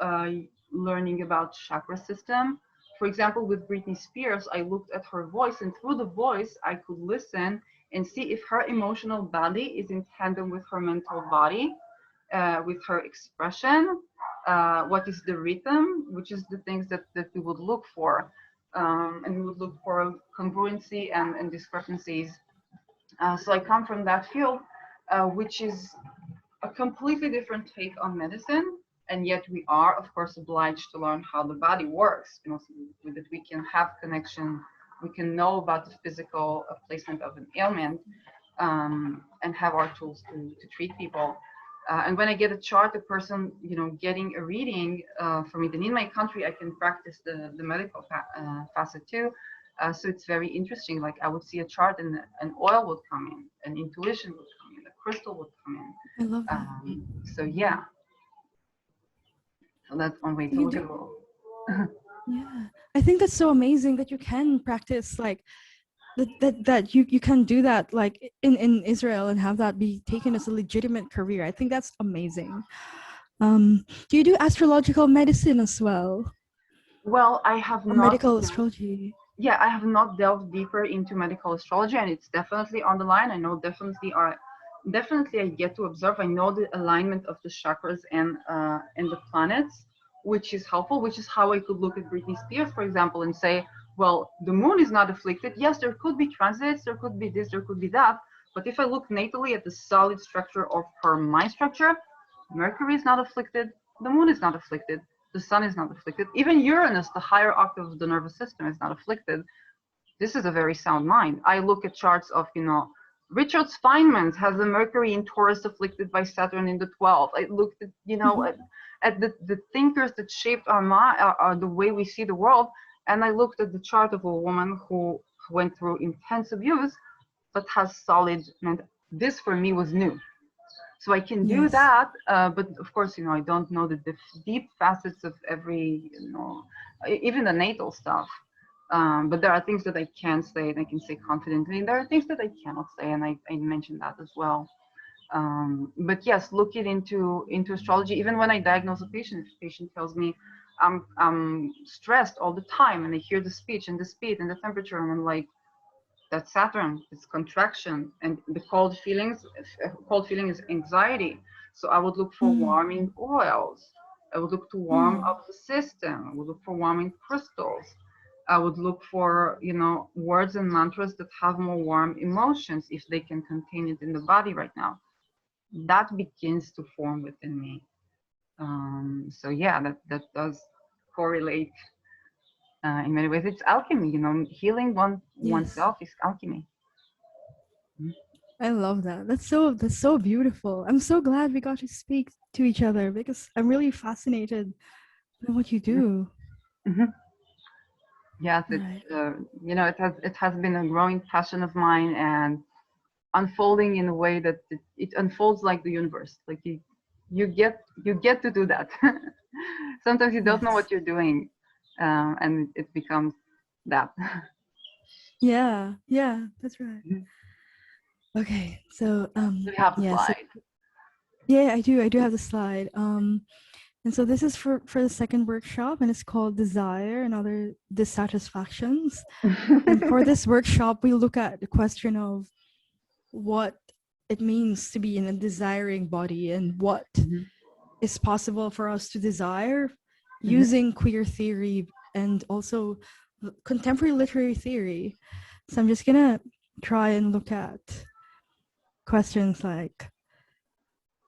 learning about chakra system. For example, with Britney Spears, I looked at her voice, and through the voice, I could listen and see if her emotional body is in tandem with her mental body, with her expression, what is the rhythm, which is the things that we would look for. And we would look for congruency and discrepancies. So I come from that field, which is a completely different take on medicine, and yet we are, of course, obliged to learn how the body works, so that we can have connection, we can know about the physical placement of an ailment, and have our tools to treat people. And when I get a chart, a person, getting a reading for me, then in my country, I can practice the medical facet too. So it's very interesting. Like I would see a chart and an oil would come in, an intuition would come in, a crystal would come in. I love that. So yeah, so that's one way to look at the world. Yeah, I think that's so amazing that you can practice like that you can do that like in Israel and have that be taken as a legitimate career. I think that's amazing. Do you do astrological medicine as well? Well, I have or not. Medical astrology. Yeah, I have not delved deeper into medical astrology, and it's definitely on the line. I know definitely I get to observe. I know the alignment of the chakras and the planets, which is helpful, which is how I could look at Britney Spears, for example, and say, well, the moon is not afflicted. Yes, there could be transits, there could be this, there could be that. But if I look natally at the solid structure of her mind structure, Mercury is not afflicted, the moon is not afflicted, the sun is not afflicted. Even Uranus, the higher octave of the nervous system, is not afflicted. This is a very sound mind. I look at charts of, Richard Feynman has the Mercury in Taurus afflicted by Saturn in the 12th. I looked at, at the thinkers that shaped our mind, the way we see the world. And I looked at the chart of a woman who went through intense abuse, but has solid, and this for me was new. So I can do that, but of course, I don't know the deep facets of every, even the natal stuff. But there are things that I can say and I can say confidently, and there are things that I cannot say, and I mentioned that as well. But yes, looking into astrology, even when I diagnose a patient, if a patient tells me I'm stressed all the time, and I hear the speech and the speed and the temperature, and I'm like, that's Saturn, it's contraction, and the cold feeling is anxiety. So I would look for warming oils. I would look to warm up the system. I would look for warming crystals. I would look for, words and mantras that have more warm emotions if they can contain it in the body right now. That begins to form within me. So yeah, that does correlate. In many ways, it's alchemy. Healing oneself is alchemy. I love that. That's so beautiful. I'm so glad we got to speak to each other because I'm really fascinated by what you do. Mm-hmm. Yes, it has been a growing passion of mine, and unfolding in a way that it unfolds like the universe. Like you get to do that. Sometimes you don't know what you're doing, and it becomes that. Yeah, that's right. Okay, so we have the slide. Yeah, I do have the slide. And so this is for the second workshop, and it's called Desire and Other Dissatisfactions. And for this workshop, we look at the question of what it means to be in a desiring body and what is possible for us to desire using queer theory and also contemporary literary theory. So I'm just gonna try and look at questions like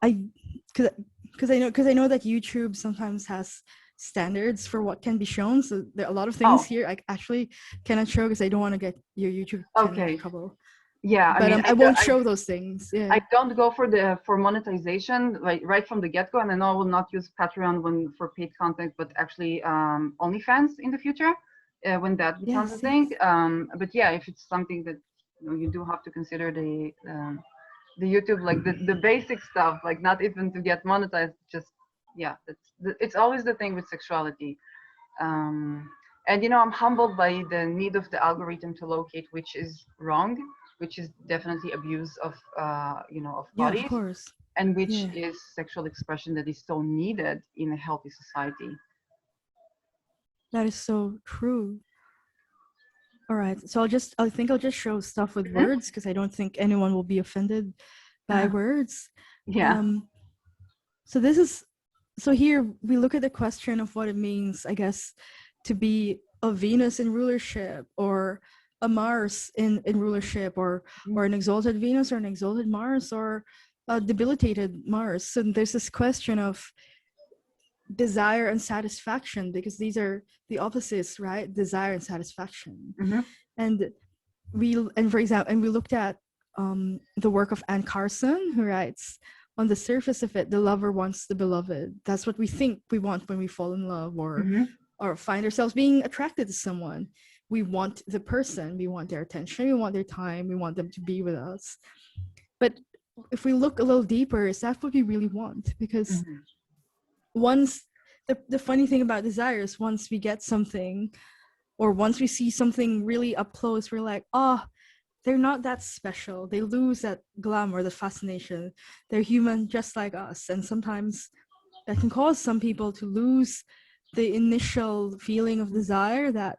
because I know that YouTube sometimes has standards for what can be shown. So there are a lot of things here I actually cannot show because I don't want to get your YouTube channel in trouble. Yeah, but I won't show those things. Yeah. I don't go for monetization right from the get-go, and I know I will not use Patreon for paid content, but actually OnlyFans in the future when that becomes a thing. But yeah, if it's something that you do have to consider the YouTube, like the basic stuff, like not even to get monetized. Just it's always the thing with sexuality. And I'm humbled by the need of the algorithm to locate which is wrong, which is definitely abuse of of Yeah, of bodies, course. and which Yeah. is sexual expression that is so needed in a healthy society. That is so true. All right. So I think I'll just show stuff with Mhm. words because I don't think anyone will be offended by words. Yeah. So here we look at the question of what it means, I guess, to be a Venus in rulership, or a Mars in rulership, or an exalted Venus or an exalted Mars, or a debilitated Mars. So there's this question of desire and satisfaction, because these are the opposites, right? Desire and satisfaction. Mhm. And we looked at the work of Anne Carson, who writes, on the surface of it, the lover wants the beloved. That's what we think we want when we fall in love, or find ourselves being attracted to someone. We want the person, we want their attention, we want their time, we want them to be with us. But if we look a little deeper, is that what we really want? Because once the funny thing about desire is, once we get something, or once we see something really up close, we're like, oh, they're not that special. They lose that glamour, the fascination. They're human just like us. And sometimes that can cause some people to lose the initial feeling of desire that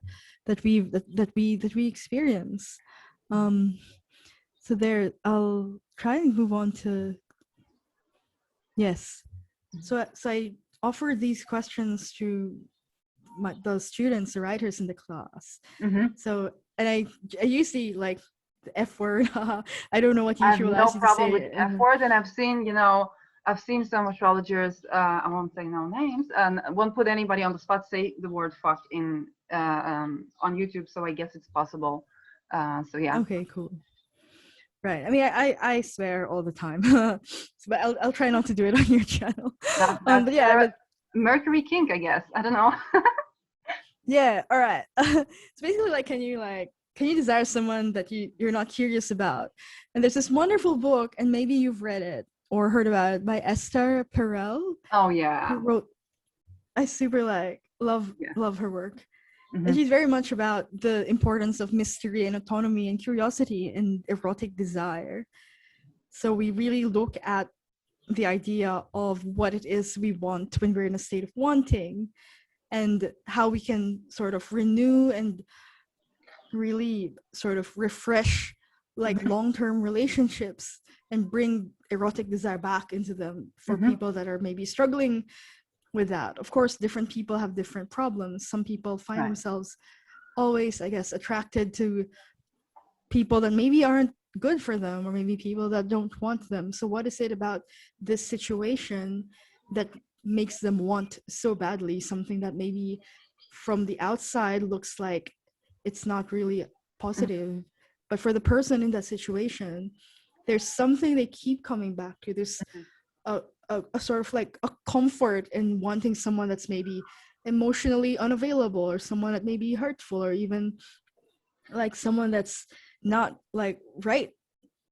we experience. So there, I'll try and move on to, yes. So I offered these questions to the students, the writers in the class. So, and I usually like the F word. I don't know what I have usual no ask you to problem say. with F word, and I've seen some astrologers. I won't say no names, and won't put anybody on the spot. Say the word "fuck" on YouTube, so I guess it's possible. So yeah. Okay, cool. Right. I mean, I swear all the time, but I'll try not to do it on your channel. But yeah, but Mercury kink, I guess. I don't know. yeah. All right. So basically, like, can you desire someone that you're not curious about? And there's this wonderful book, and maybe you've read it or heard about it, by Esther Perel. Oh yeah. Who wrote? I super love her work. And she's very much about the importance of mystery and autonomy and curiosity and erotic desire. So we really look at the idea of what it is we want when we're in a state of wanting, and how we can sort of renew and really sort of refresh like long-term relationships and bring erotic desire back into them for people that are maybe struggling with that. Of course, different people have different problems. Some people find themselves always, I guess, attracted to people that maybe aren't good for them, or maybe people that don't want them. So what is it about this situation that makes them want so badly something that maybe from the outside looks like it's not really positive, but for the person in that situation, there's something they keep coming back to. There's a sort of like a comfort in wanting someone that's maybe emotionally unavailable, or someone that may be hurtful, or even like someone that's not like right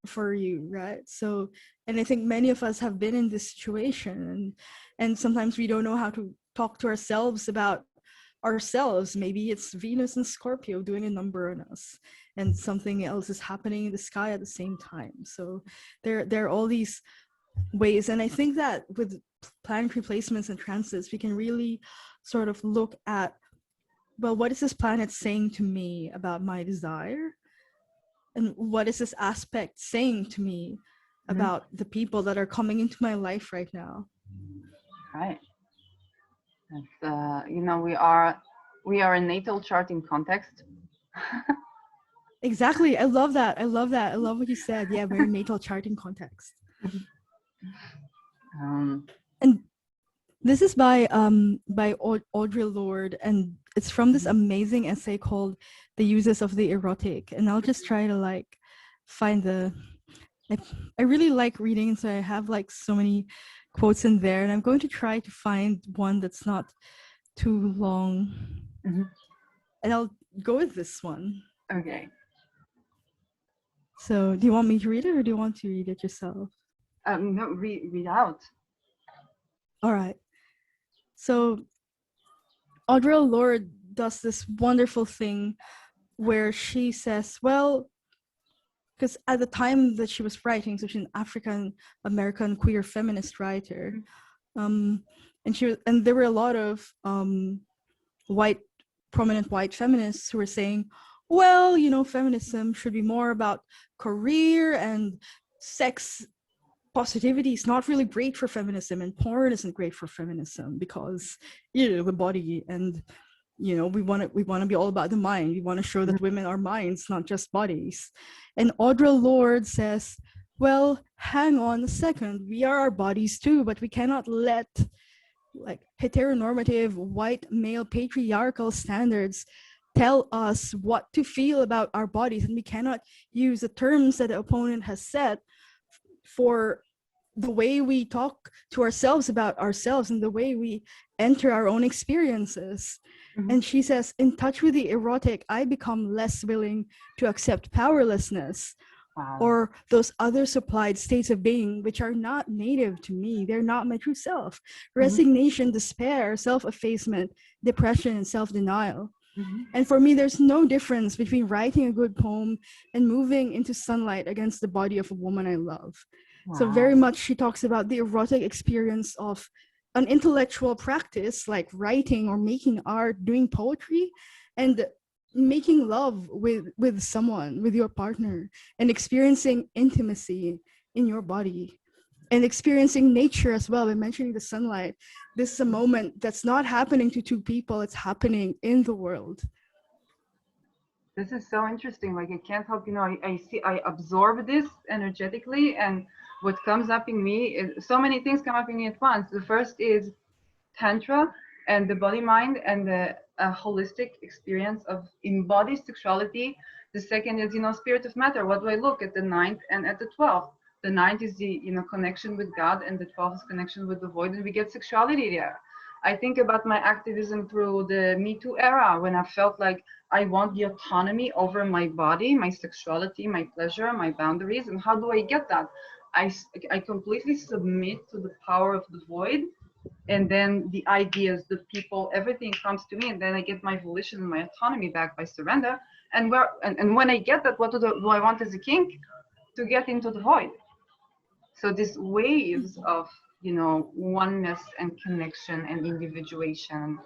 for you, right? So, and I think many of us have been in this situation, and sometimes we don't know how to talk to ourselves about ourselves. Maybe it's Venus and Scorpio doing a number on us, and something else is happening in the sky at the same time. So there are all these ways, and I think that with planetary placements and transits, we can really sort of look at, well, what is this planet saying to me about my desire, and what is this aspect saying to me about the people that are coming into my life right now. Right. That's, we are a natal chart in context. Exactly. I love that. I love what you said. Yeah, we're in natal chart in context. And this is by Audre Lorde, and it's from this amazing essay called "The Uses of the Erotic." And I'll just try to like find I really like reading, so I have like so many quotes in there, and I'm going to try to find one that's not too long. And I'll go with this one. Okay. So do you want me to read it, or do you want to read it yourself? No, read out. All right. So Audre Lorde does this wonderful thing where she says, well, because at the time that she was writing, so she's an African American queer feminist writer, and there were a lot of prominent white feminists who were saying, well, feminism should be more about career, and sex positivity is not really great for feminism, and porn isn't great for feminism because the body, and we want to be all about the mind. We want to show that women are minds, not just bodies. And Audre Lorde says, well, hang on a second, we are our bodies too, but we cannot let like heteronormative white male patriarchal standards tell us what to feel about our bodies, and we cannot use the terms that the opponent has set for the way we talk to ourselves about ourselves and the way we enter our own experiences. And she says, in touch with the erotic, I become less willing to accept powerlessness. Wow. Or those other supplied states of being which are not native to me. They're not my true self. Resignation, despair, self-effacement, depression, and self-denial. And for me, there's no difference between writing a good poem and moving into sunlight against the body of a woman I love. Wow. So very much she talks about the erotic experience of an intellectual practice like writing or making art, doing poetry, and making love with someone, with your partner, and experiencing intimacy in your body, and experiencing nature as well. By mentioning the sunlight, this is a moment that's not happening to two people, it's happening in the world. This is so interesting. Like, I can't help, I absorb this energetically, and what comes up in me is so many things come up in me at once. The first is Tantra and the body mind and the holistic experience of embodied sexuality. The second is, spirit of matter. What do I look at the 9th and at the 12th? The 9th is the, connection with God, and the 12th is connection with the void, and we get sexuality there. I think about my activism through the Me Too era, when I felt like I want the autonomy over my body, my sexuality, my pleasure, my boundaries. And how do I get that? I completely submit to the power of the void, and then the ideas, the people, everything comes to me, and then I get my volition and my autonomy back by surrender. And when I get that, what do I want as a kink? To get into the void. So these waves of oneness and connection and individuation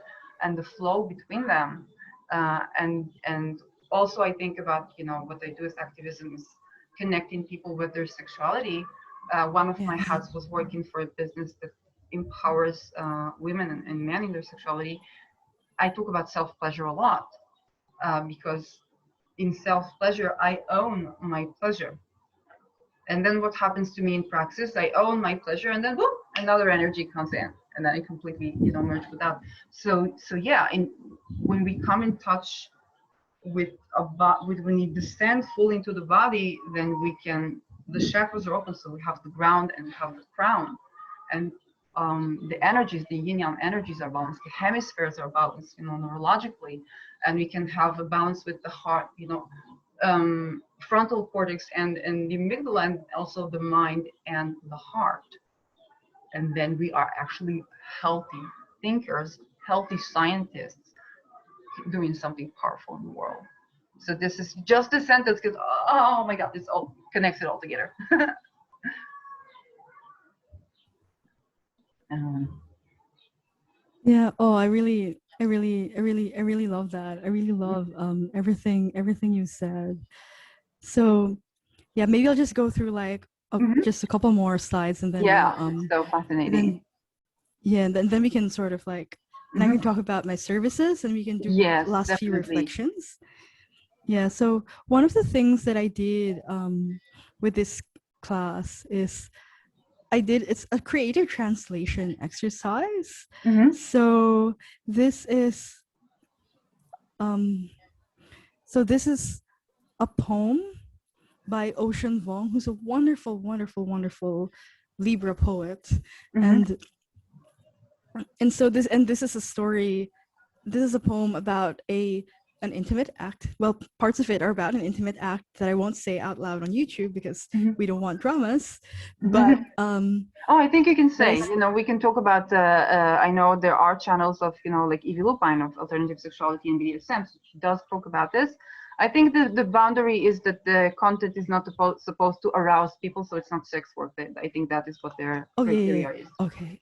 and the flow between them, and also I think about what I do as activism is connecting people with their sexuality. One of my hats was working for a business that empowers women and men in their sexuality. I talk about self-pleasure a lot because in self-pleasure I own my pleasure. And then what happens to me in praxis? I own my pleasure, and then whoop, another energy comes in, and then I completely, merge with that. So yeah, when we come in touch with when we descend fully into the body, then the chakras are open, so we have the ground and we have the crown, and the energies, the yin yang energies are balanced, the hemispheres are balanced, neurologically, and we can have a balance with the heart, frontal cortex and the amygdala, and also the mind and the heart. And then we are actually healthy thinkers, healthy scientists doing something powerful in the world. So this is just a sentence because, oh my God, it's all connected all together. Yeah. Oh, I really love that. I really love everything you said. So yeah, maybe I'll just go through like just a couple more slides, and then so fascinating. Then we can sort of like, and I can talk about my services, and we can do last few reflections. Yeah. So one of the things that I did with this class is it's a creative translation exercise. So this is a poem by Ocean Vuong, who's a wonderful, wonderful, wonderful Libra poet. And so this is a story. This is a poem about a an intimate act. Well, parts of it are about an intimate act that I won't say out loud on YouTube because we don't want dramas. But oh, I think you can say, there's- you know, we can talk about, I know there are channels of, you know, like Evie Lupine of alternative sexuality and BDSM. So she does talk about this. I think the boundary is that the content is not supposed to arouse people, so it's not sex work. I think that is what their criteria is. Okay.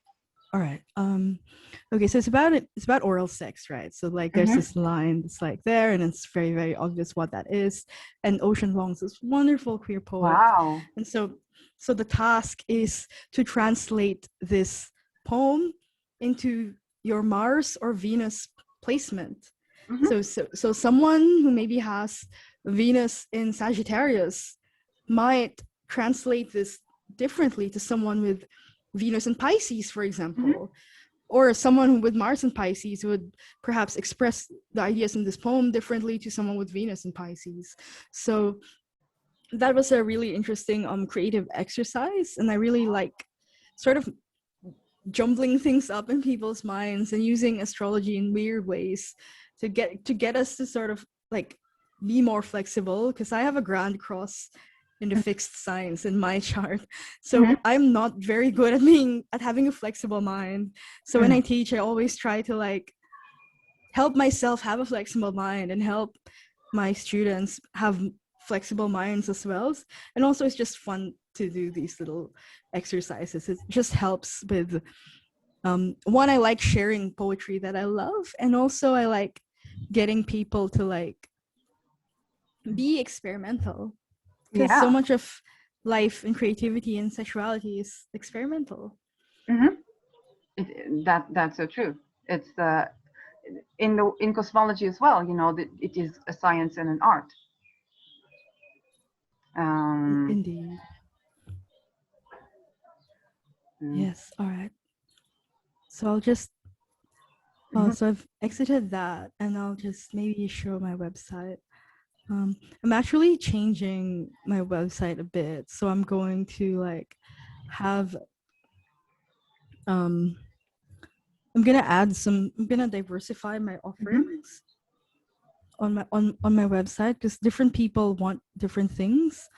All right. Okay, so it's about oral sex, right? So like there's this line that's like there, and it's very, very obvious what that is. And Ocean Long's this wonderful queer poet. Wow. And so the task is to translate this poem into your Mars or Venus placement. So someone who maybe has Venus in Sagittarius might translate this differently to someone with Venus in Pisces, for example, or someone with Mars in Pisces would perhaps express the ideas in this poem differently to someone with Venus in Pisces. So that was a really interesting creative exercise, and I really like sort of jumbling things up in people's minds and using astrology in weird ways to get us to sort of like be more flexible, because I have a grand cross in the fixed signs in my chart, so I'm not very good at having a flexible mind. So when I teach, I always try to like help myself have a flexible mind and help my students have flexible minds as well. And also it's just fun to do these little exercises. It just helps with one, I like sharing poetry that I love, and also I like getting people to like be experimental, because so much of life and creativity and sexuality is experimental. That's so true. It's in cosmology as well, you know, that it is a science and an art. Indeed. Yes. All right. So I'll just so I've exited that, and I'll just maybe show my website. I'm actually changing my website a bit, so I'm going to like have I'm gonna diversify my offerings on my website, because different people want different things,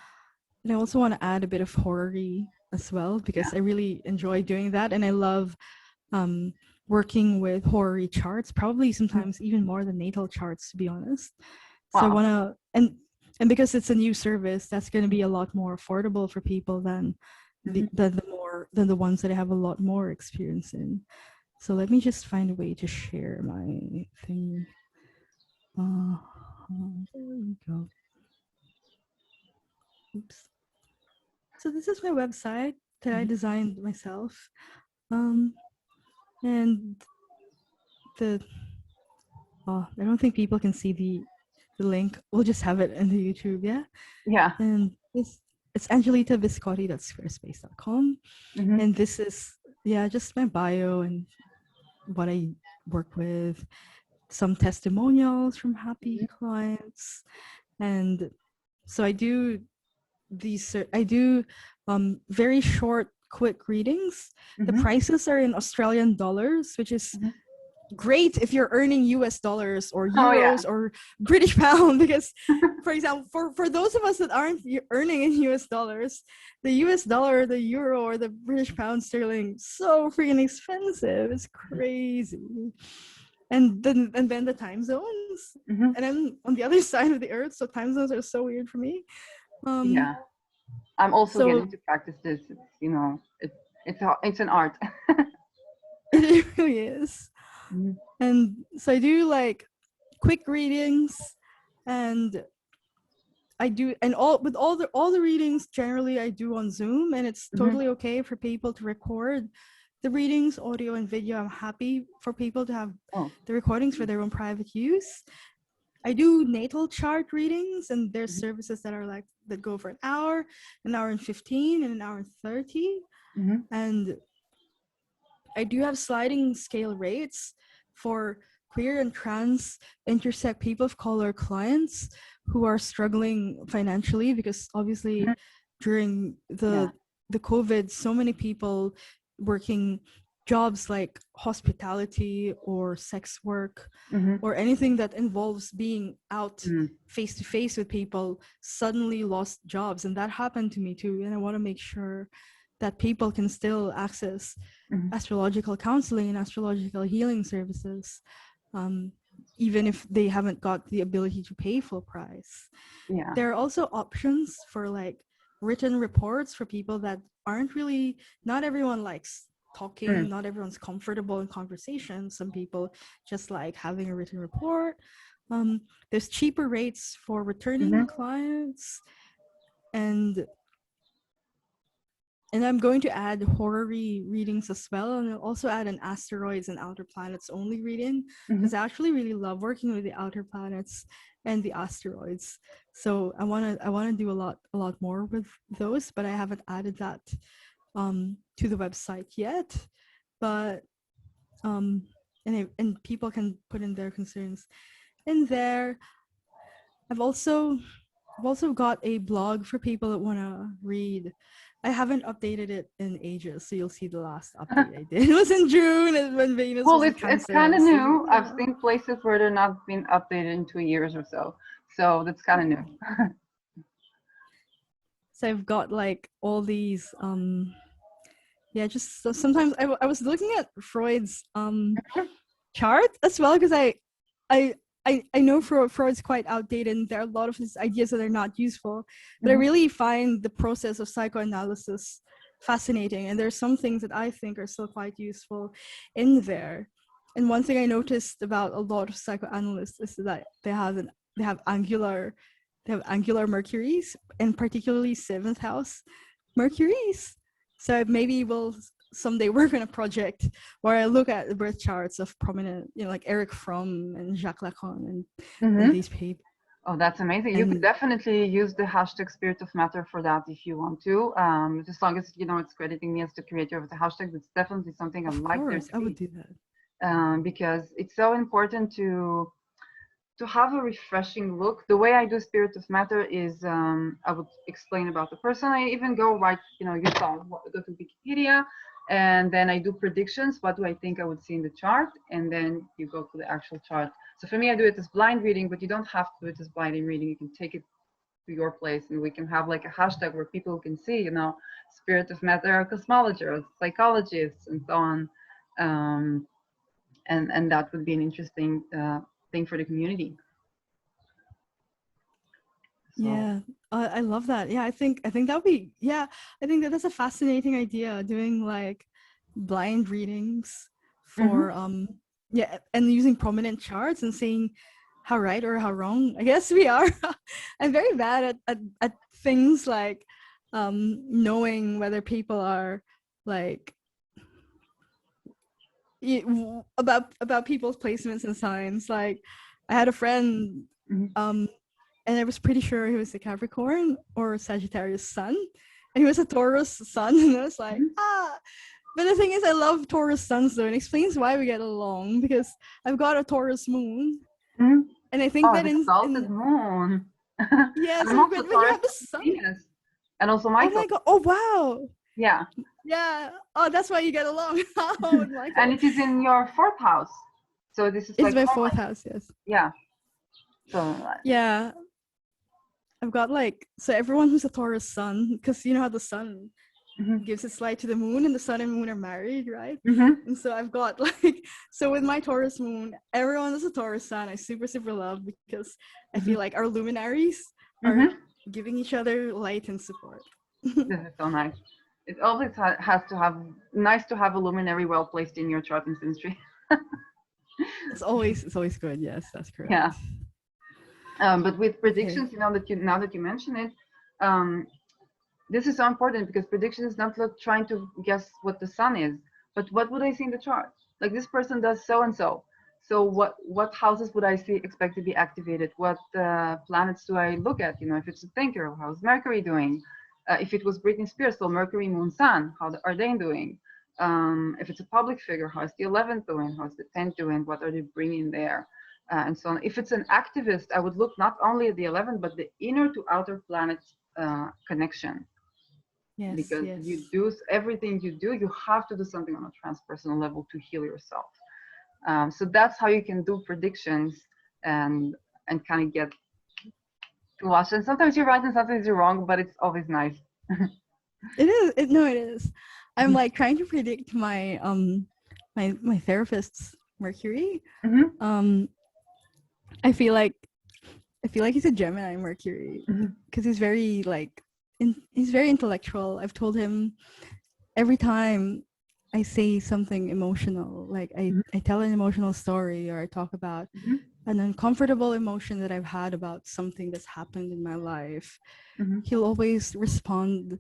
and I also want to add a bit of horary as well, because I really enjoy doing that, and I love working with horary charts, probably sometimes even more than natal charts, to be honest. So I want to, and because it's a new service, that's going to be a lot more affordable for people than the ones that I have a lot more experience in. So let me just find a way to share my thing. There we go. Oops. So this is my website that I designed myself. And I don't think people can see the link. We'll just have it in the YouTube, yeah. And it's angelitabiscotti.squarespace.com. And this is just my bio and what I work with, some testimonials from happy clients. And so I do very short, quick readings. The prices are in Australian dollars, which is great if you're earning US dollars or euros or British pound, because for example, for those of us that aren't earning in US dollars, the US dollar, the euro, or the British pound sterling, so freaking expensive. It's crazy. And then the time zones, and I'm on the other side of the earth, so time zones are so weird for me. I'm also getting to practice this. It's, you know, it's an art. It really is. And so I do like quick readings, and I do, and all the readings generally I do on Zoom, and it's totally okay for people to record the readings, audio and video. I'm happy for people to have the recordings for their own private use. I do natal chart readings, and there's services that go for an hour and 15, and an hour and 30. And I do have sliding scale rates for queer and trans intersex people of color clients who are struggling financially, because obviously during the COVID, so many people working jobs like hospitality or sex work Mm-hmm. or anything that involves being out Mm-hmm. face to face with people suddenly lost jobs. And that happened to me too. And I want to make sure that people can still access Mm-hmm. astrological counseling and astrological healing services, even if they haven't got the ability to pay full price. Yeah. There are also options for like written reports for people that aren't really, not everyone likes talking, not everyone's comfortable in conversation. Some people just like having a written report. There's cheaper rates for returning clients, and I'm going to add horary readings as well, and I'll also add an asteroids and outer planets only reading, because I actually really love working with the outer planets and the asteroids. So I wanna do a lot more with those, but I haven't added that to the website yet. But and people can put in their concerns in there. I've also got a blog for people that want to read. I haven't updated it in ages, so you'll see the last update I did. It was in June, and when Venus was in It's Cancer. kind of So, new. yeah. I've seen places where they're not been updated in 2 years or so. So that's kind of new. So I've got like all these yeah, just so sometimes I was looking at Freud's chart as well, because I know Freud's quite outdated, and there are a lot of his ideas that are not useful, but I really find the process of psychoanalysis fascinating, and there's some things that I think are still quite useful in there. And one thing I noticed about a lot of psychoanalysts is that they have angular Mercuries, and particularly 7th house Mercuries. So maybe we'll someday work on a project where I look at the birth charts of prominent, like Eric Fromm and Jacques Lacan and these people. Oh, that's amazing. You can definitely use the hashtag Spirit of Matter for that if you want to. As long as, it's crediting me as the creator of the hashtag, it's definitely something I'd like there to be. I would do that. Because it's so important to have a refreshing look. The way I do Spirit of Matter is I would explain about the person. I even go right, you saw, go to Wikipedia, and then I do predictions. What do I think I would see in the chart? And then you go to the actual chart. So for me, I do it as blind reading, but you don't have to do it as blind reading. You can take it to your place, and we can have like a hashtag where people can see, Spirit of Matter cosmologists, psychologists, and so on. And that would be an interesting thing for the community. So. Yeah, I love that. Yeah, I think that would be, I think that's a fascinating idea, doing like blind readings for and using prominent charts and seeing how right or how wrong I guess we are. I'm very bad at things like knowing whether people are like about people's placements and signs. Like I had a friend and I was pretty sure he was a Capricorn or Sagittarius sun, and he was a Taurus sun, and I was like, But the thing is, I love Taurus suns though, and it explains why we get along, because I've got a Taurus moon, and I think that in moon. Yeah, so when you have the sun, Venus, and also Michael. Oh my god! Oh wow! Yeah. Yeah. Oh, that's why you get along. And it is in your 4th house, so this is. It's my 4th house. Yes. Yeah. So. Yeah. I've got so everyone who's a Taurus sun, because you know how the sun gives its light to the moon, and the sun and moon are married, right? And so I've got so with my Taurus moon, everyone is a Taurus sun. I super love, because I feel like our luminaries are giving each other light and support. This is so nice. It always has to have nice to have a luminary well placed in your chart and synastry. It's always good. Yes, that's correct. Yeah. But with predictions, now that you mention it, this is so important, because prediction is not like trying to guess what the sun is, but what would I see in the chart? Like, this person does so and so. So what houses would I expect to be activated? What planets do I look at? If it's a thinker, how's Mercury doing? If it was Britney Spears, so Mercury, Moon, Sun, how are they doing? If it's a public figure, how's the 11th doing? How's the 10th doing? What are they bringing there? And so on. If it's an activist, I would look not only at the 11th, but the inner to outer planets connection. Yes, because yes. you do everything you do, you have to do something on a transpersonal level to heal yourself. So that's how you can do predictions and kind of get to watch. And sometimes you're right and sometimes you're wrong, but it's always nice. It is. No, it is. I'm like trying to predict my my therapist's Mercury. Mm-hmm. I feel like he's a Gemini Mercury because he's very like he's very intellectual. I've told him every time I say something emotional, like I tell an emotional story or I talk about Mm-hmm. an uncomfortable emotion that I've had about something that's happened in my life, Mm-hmm. he'll always respond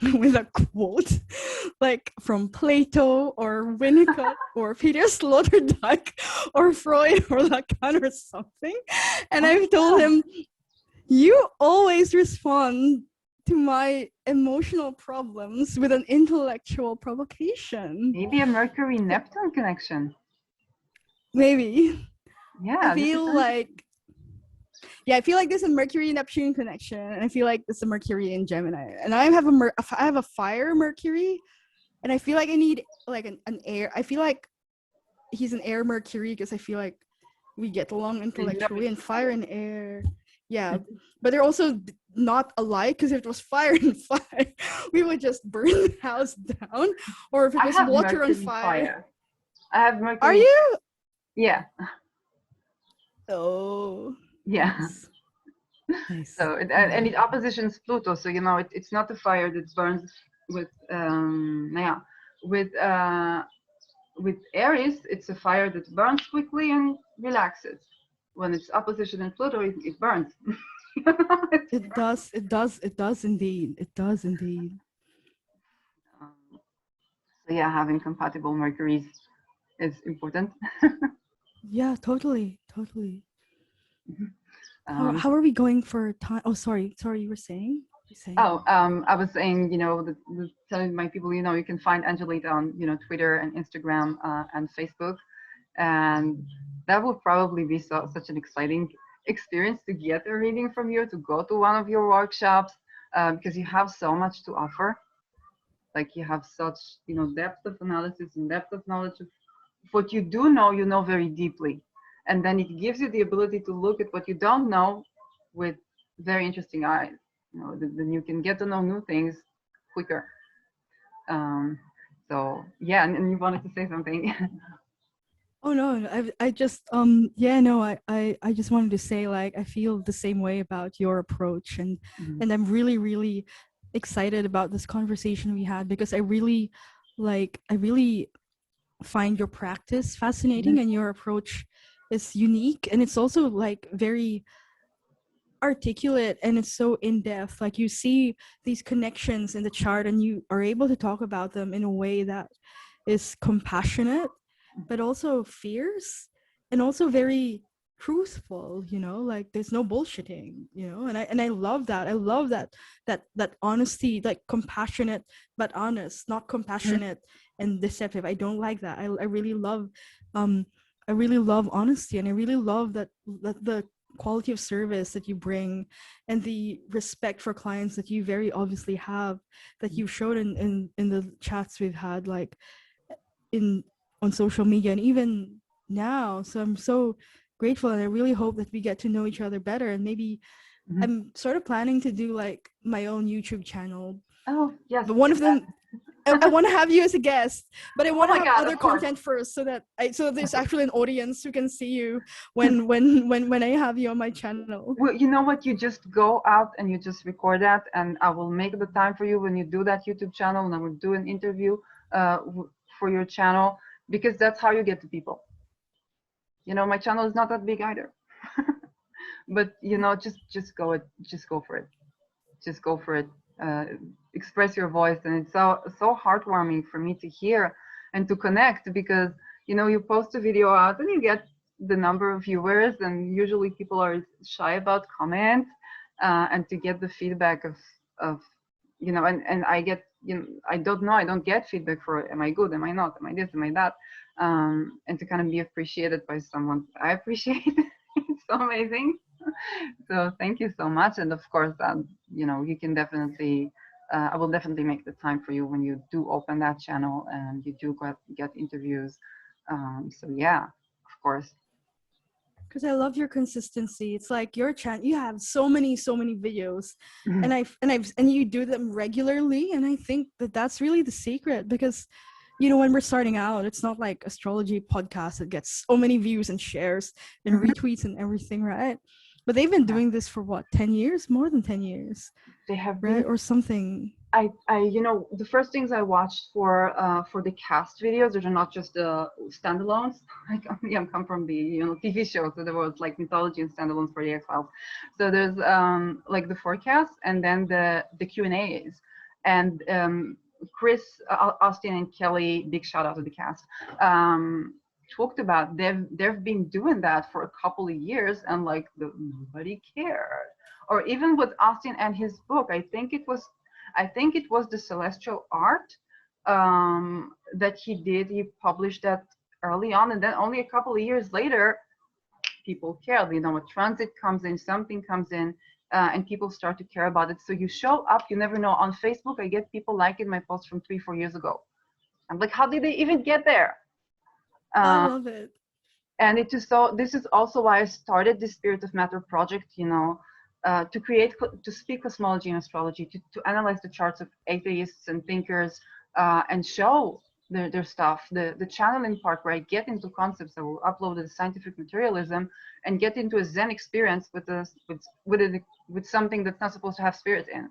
with a quote like from Plato or Winnicott or Peter Sloterdijk or Freud or Lacan or something. And I've told him, you always respond to my emotional problems with an intellectual provocation. Maybe a Mercury-Neptune connection. Maybe. Yeah. I feel like there's a Mercury-Neptune connection, and I feel like it's a Mercury in Gemini. And I have a fire Mercury, and I feel like I need like an air. I feel like he's an air Mercury because I feel like we get along intellectually, and fire and air. Yeah, but they're also not alike because if it was fire and fire, we would just burn the house down. Or if it was water on fire. I have Mercury. Are you? Yeah. Oh. Yeah. Nice. So and it oppositions Pluto, so it's not a fire that burns with with Aries, it's a fire that burns quickly and relaxes. When it's opposition in Pluto, it burns. It does indeed. It does indeed. So yeah, having compatible Mercuries is important. Yeah, totally. How are we going for time? Oh, sorry, you were saying? I was saying, telling my people, you can find Angelita on, Twitter and Instagram and Facebook. And that will probably be such an exciting experience to get a reading from you, to go to one of your workshops, because you have so much to offer. Like you have such, depth of analysis and depth of knowledge of what you do know, very deeply. And then it gives you the ability to look at what you don't know with very interesting eyes. Then you can get to know new things quicker. So yeah, and you wanted to say something. Oh no, I just I just wanted to say, like, I feel the same way about your approach, and I'm really excited about this conversation we had, because I really find your practice fascinating, and your approach is unique, and it's also like very articulate, and it's so in-depth. Like, you see these connections in the chart and you are able to talk about them in a way that is compassionate but also fierce, and also very truthful, like there's no bullshitting, and I love that. I love that honesty, like compassionate but honest, not compassionate and deceptive. I don't like that. I really love honesty, and I really love that the quality of service that you bring, and the respect for clients that you very obviously have, that you showed in the chats we've had, like on social media and even now. So I'm so grateful, and I really hope that we get to know each other better, and maybe I'm sort of planning to do like my own YouTube channel. Oh yes. But one of them, I want to have you as a guest, but I want to have other content first, so that there's actually an audience who can see you when I have you on my channel. Well, you know what? You just go out and you just record that, and I will make the time for you when you do that YouTube channel, and I will do an interview for your channel, because that's how you get to people. My channel is not that big either, but just go for it. Just go for it. Express your voice, and it's so heartwarming for me to hear and to connect, because you post a video out and you get the number of viewers, and usually people are shy about comments, and to get the feedback of and I get I don't get feedback for, am I good, am I not, am I this, am I that, and to kind of be appreciated by someone I appreciate. It's so amazing. So thank you so much. And of course, you can definitely I will definitely make the time for you when you do open that channel and you do get interviews. So yeah, of course. Because I love your consistency. It's like your channel, you have so many videos, and you do them regularly, and I think that that's really the secret, because when we're starting out, it's not like astrology podcast that gets so many views and shares and retweets and everything, right? But they've been doing this for what, 10 years? More than 10 years. They have right? been, Or something. I the first things I watched for the cast videos, those are not just the standalones. I come from the TV show, so there was like mythology and standalones for the X-Files. So there's like the forecast, and then the Q&As, and Chris, Austin, and Kelly, big shout out to the cast. Talked about they've been doing that for a couple of years, and like nobody cared. Or even with Austin and his book, I think it was the Celestial Art that he published that early on, and then only a couple of years later, people cared. A transit comes in, something comes in, and people start to care about it. So you show up, you never know. On Facebook, I get people liking my posts from 3-4 years ago. I'm like, how did they even get there? I love it. And this is also why I started this Spirit of Matter project, to speak cosmology and astrology, to analyze the charts of atheists and thinkers, and show their stuff. The channeling part, where I get into concepts, I will upload the scientific materialism and get into a Zen experience with something that's not supposed to have spirit in.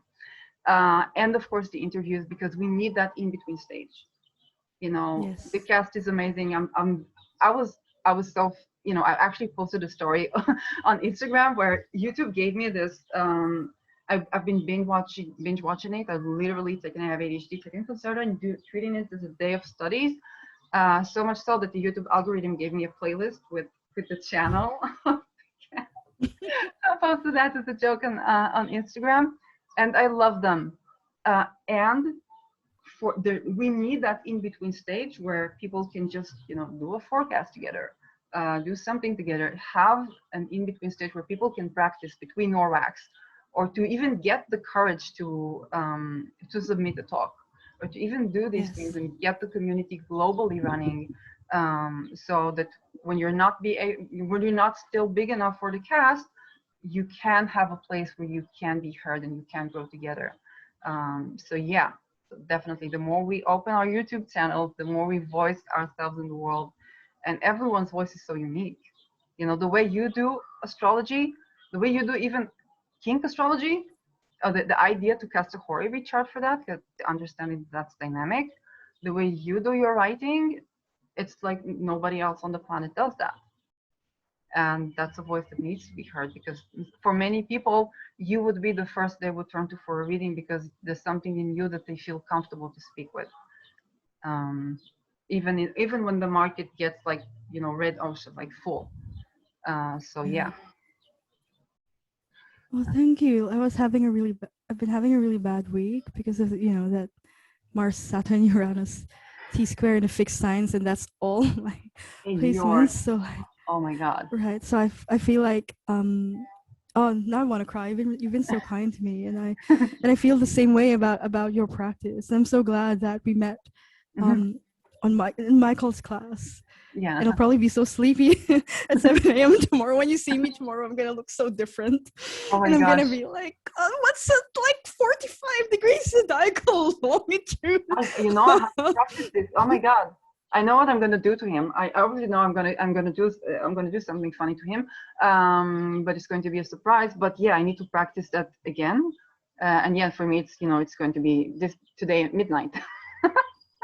And of course the interviews, because we need that in between stage. Yes. The cast is amazing. I was so, I actually posted a story on Instagram where YouTube gave me this. I've been binge watching it. I've literally taken, I have ADHD, taken Concerta and treating it as a day of studies. So much so that the YouTube algorithm gave me a playlist with the channel. I posted that as a joke on Instagram, and I love them. And we need that in between stage where people can just do a forecast together, do something together, have an in between stage where people can practice between NORWACs, or to even get the courage to submit a talk, or to even do these things and get the community globally running, so that when you're not still big enough for the cast, you can have a place where you can be heard and you can grow together. So yeah, definitely, the more we open our YouTube channels, the more we voice ourselves in the world, and everyone's voice is so unique. The way you do astrology, the way you do even Kink astrology, the idea to cast a Horary chart for that, understanding that's dynamic. The way you do your writing, it's like nobody else on the planet does that. And that's a voice that needs to be heard, because for many people, you would be the first they would turn to for a reading, because there's something in you that they feel comfortable to speak with. Even when the market gets like, red ocean, like full. So yeah. Well, thank you. I've been having a really bad week because of that Mars, Saturn, Uranus, T-square in a fixed signs, and that's all my placements. So like, oh my God. Right. So I feel like oh, now I want to cry. You've been so kind to me, and I feel the same way about your practice. I'm so glad that we met in Michael's class. Yeah. And I'll probably be so sleepy at 7 a.m. tomorrow. When you see me tomorrow, I'm gonna look so different. Oh my and I'm gosh. gonna be like, what's it like 45 degrees zodiacal longitude? I have to practice this. Oh my God. I know what I'm gonna do to him. I obviously know I'm gonna do something funny to him. But it's going to be a surprise. But yeah, I need to practice that again. And yeah, for me, it's it's going to be today at midnight.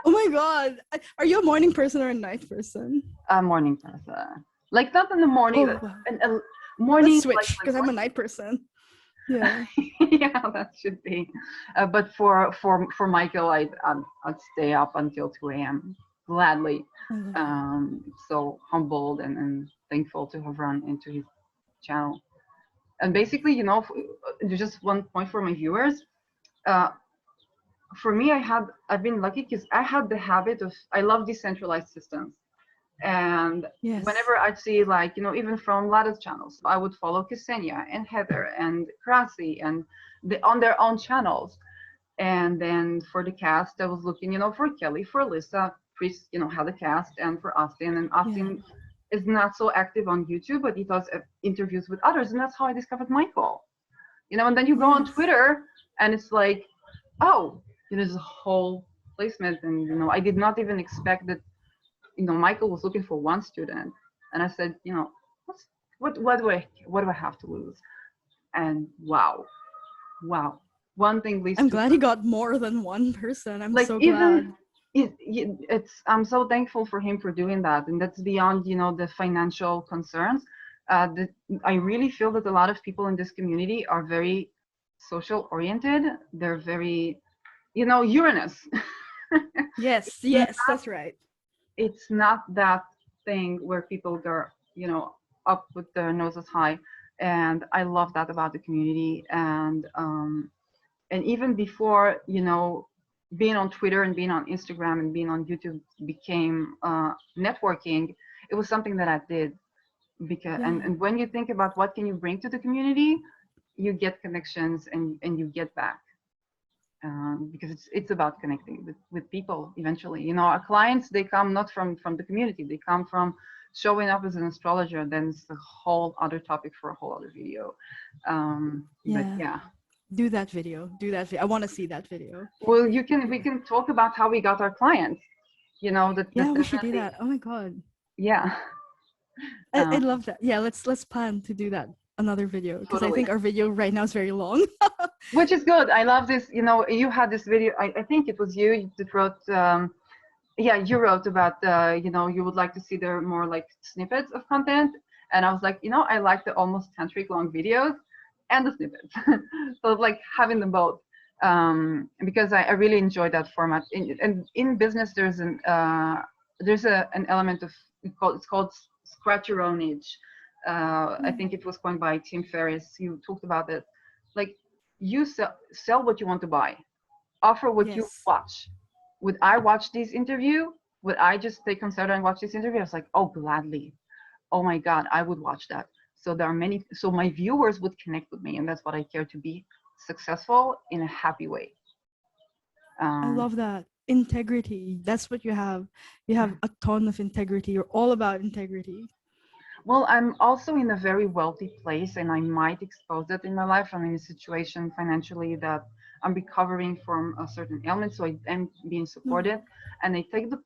Oh my God. Are you a morning person or a night person? A morning person. Like not in the morning. Oh, wow. A morning. Let's switch, because I'm a night person. Yeah. Yeah, that should be. But for Michael, I'd stay up until 2 a.m. gladly. So humbled and thankful to have run into his channel. And basically, just one point for my viewers. For me, I've been lucky because I had the habit of, I love decentralized systems. And whenever I'd see, like, even from Lada's channels, I would follow Ksenia and Heather and Krasi and on their own channels. And then for the cast, I was looking, for Kelly, for Lisa, Chris, had the cast, and for Austin. And Austin is not so active on YouTube, but he does interviews with others. And that's how I discovered Michael. And then you go on Twitter and it's like, oh, there's a whole placement. And, I did not even expect that, Michael was looking for one student. And I said, what do I have to lose? And wow. One thing leads I'm to glad he got more than one person. I'm like so even glad. I'm so thankful for him for doing that, and that's beyond the financial concerns. I really feel that a lot of people in this community are very social oriented. They're very Uranus. Yes, that's right. It's not that thing where people go up with their noses high, and I love that about the community. And even before being on Twitter and being on Instagram and being on YouTube became networking, it was something that I did because and when you think about what can you bring to the community, you get connections and you get back, because it's about connecting with people eventually. Our clients, they come not from the community, they come from showing up as an astrologer. Then it's a whole other topic for a whole other video. But yeah. Do that video. I want to see that video. Well, we can talk about how we got our clients. We should do that. Oh my god. Yeah. I love that. Yeah, let's plan to do that another video, because Totally. I think our video right now is very long. Which is good. I love this. You had this video. I think it was you that wrote. You wrote about you would like to see there more like snippets of content, and I was like, I like the almost tantric long videos and the snippets. So like having them both, because I really enjoy that format. In business, there's an element of it's called scratch your own itch. I think it was coined by Tim Ferriss. You talked about it. Like, you sell what you want to buy, offer what you watch. Would I watch this interview? Would I just take on Saturday and watch this interview? I was like, oh, gladly. Oh my God, I would watch that. So so my viewers would connect with me, and that's what I care, to be successful in a happy way. I love that. Integrity. That's what you have. You have a ton of integrity. You're all about integrity. Well, I'm also in a very wealthy place, and I might expose that in my life. I'm in a situation financially that I'm recovering from a certain ailment, so I am being supported. And I take the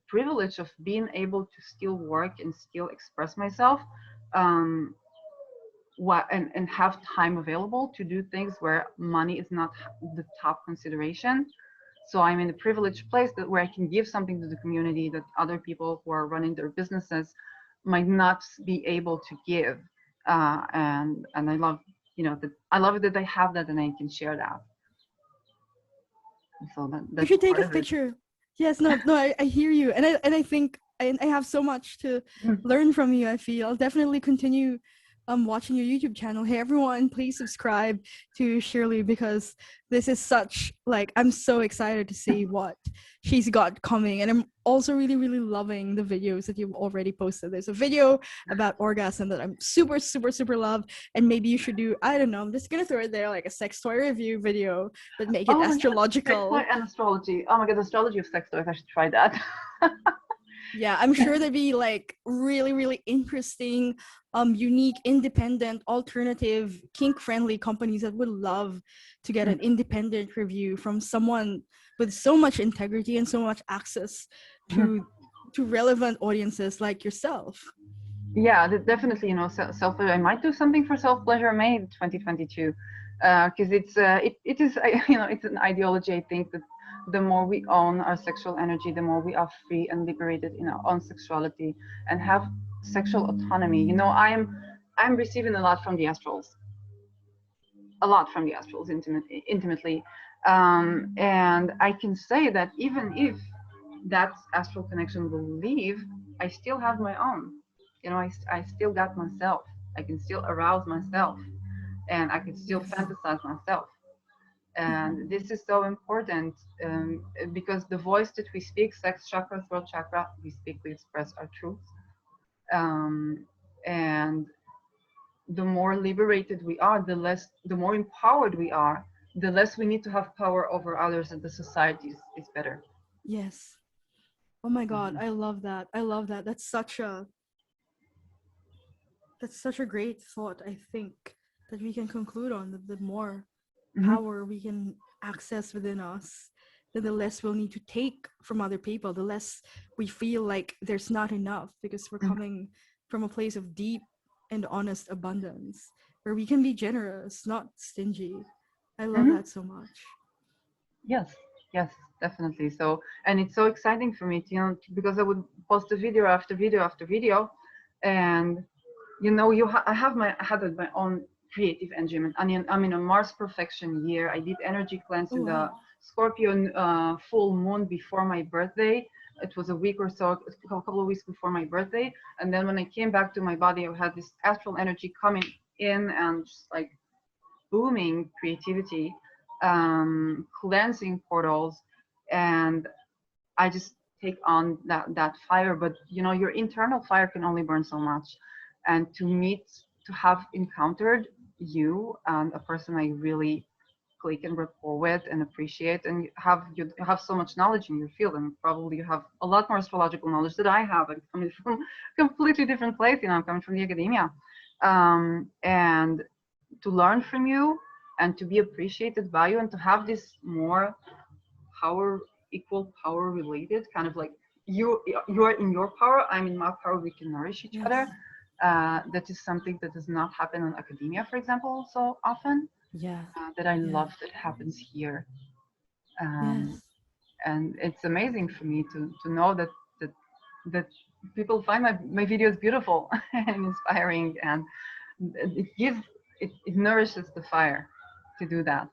privilege of being able to still work and still express myself, and have time available to do things where money is not the top consideration. So I'm in a privileged place where I can give something to the community that other people who are running their businesses might not be able to give. And I love, that I love it that I have that and I can share that. So that's you should take a picture. Yes, no, I hear you, and I think I have so much to learn from you. I feel I'll definitely continue watching your YouTube channel. Hey everyone, please subscribe to Shirley, because this is such, like, I'm so excited to see what she's got coming. And I'm also really, really loving the videos that you've already posted. There's a video about orgasm that I'm super, super, super love. And maybe you should do, I don't know, I'm just gonna throw it there, like a sex toy review video, but make it astrological. Sex toy and astrology. Oh my God, astrology of sex toys. I should try that. Yeah, I'm sure there'd be like really, really interesting, unique, independent, alternative, kink-friendly companies that would love to get an independent review from someone with so much integrity and so much access to relevant audiences like yourself. Yeah, definitely. Self-pleasure. I might do something for self-pleasure May 2022, because it is it's an ideology. I think that the more we own our sexual energy, the more we are free and liberated in our own sexuality and have sexual autonomy. I'm receiving a lot from the astrals, intimately, and I can say that even if that astral connection will leave, I still have my own. I still got myself. I can still arouse myself, and I can still fantasize myself. And this is so important, because the voice that we speak, sex chakra, throat chakra, we speak, we express our truth. And the more liberated we are, the more empowered we are, the less we need to have power over others, and the society is better. Yes. Oh my God, I love that. I love that. That's such a great thought, I think, that we can conclude on. The more power we can access within us, then the less we'll need to take from other people, the less we feel like there's not enough, because we're coming from a place of deep and honest abundance where we can be generous, not stingy. I love that so much. Yes, definitely. So, and it's so exciting for me, because I would post a video after video after video, and I had my own creative engine. I'm in a Mars perfection year. I did energy cleanse in the Scorpion full moon before my birthday. It was a week or so, a couple of weeks before my birthday. And then when I came back to my body, I had this astral energy coming in and just like booming creativity, cleansing portals, and I just take on that fire. But your internal fire can only burn so much. And to have encountered you and a person I really click and rapport with and appreciate, and you have so much knowledge in your field, and probably you have a lot more astrological knowledge than I have. I'm coming from a completely different place. I'm coming from the academia, and to learn from you and to be appreciated by you, and to have this more equal power related kind of like you are in your power, I'm in my power, we can nourish each other. That is something that does not happen in academia, for example, so often. That I love that happens here. And it's amazing for me to know that people find my videos beautiful and inspiring, and it nourishes the fire to do that.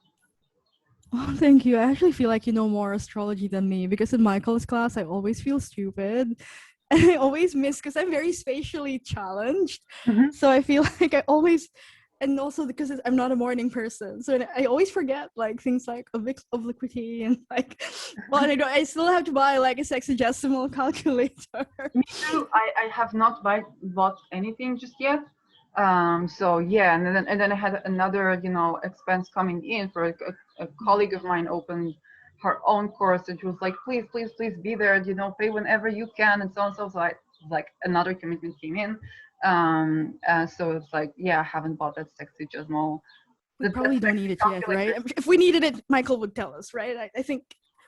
Oh, thank you. I actually feel like you know more astrology than me, because in Michael's class, I always feel stupid. And I always miss, because I'm very spatially challenged. So I feel like I always, and also because I'm not a morning person, so I always forget like things like obliquity and like, well, I still have to buy like a sexagesimal calculator. Me too. I have not bought anything just yet. So yeah, and then I had another expense coming in for a colleague of mine opened her own course, and she was like, please be there, pay whenever you can, and so on. So like another commitment came in. So it's like, yeah, I haven't bought that sexagesimal. We probably don't need it yet, right? If we needed it, Michael would tell us, right? I think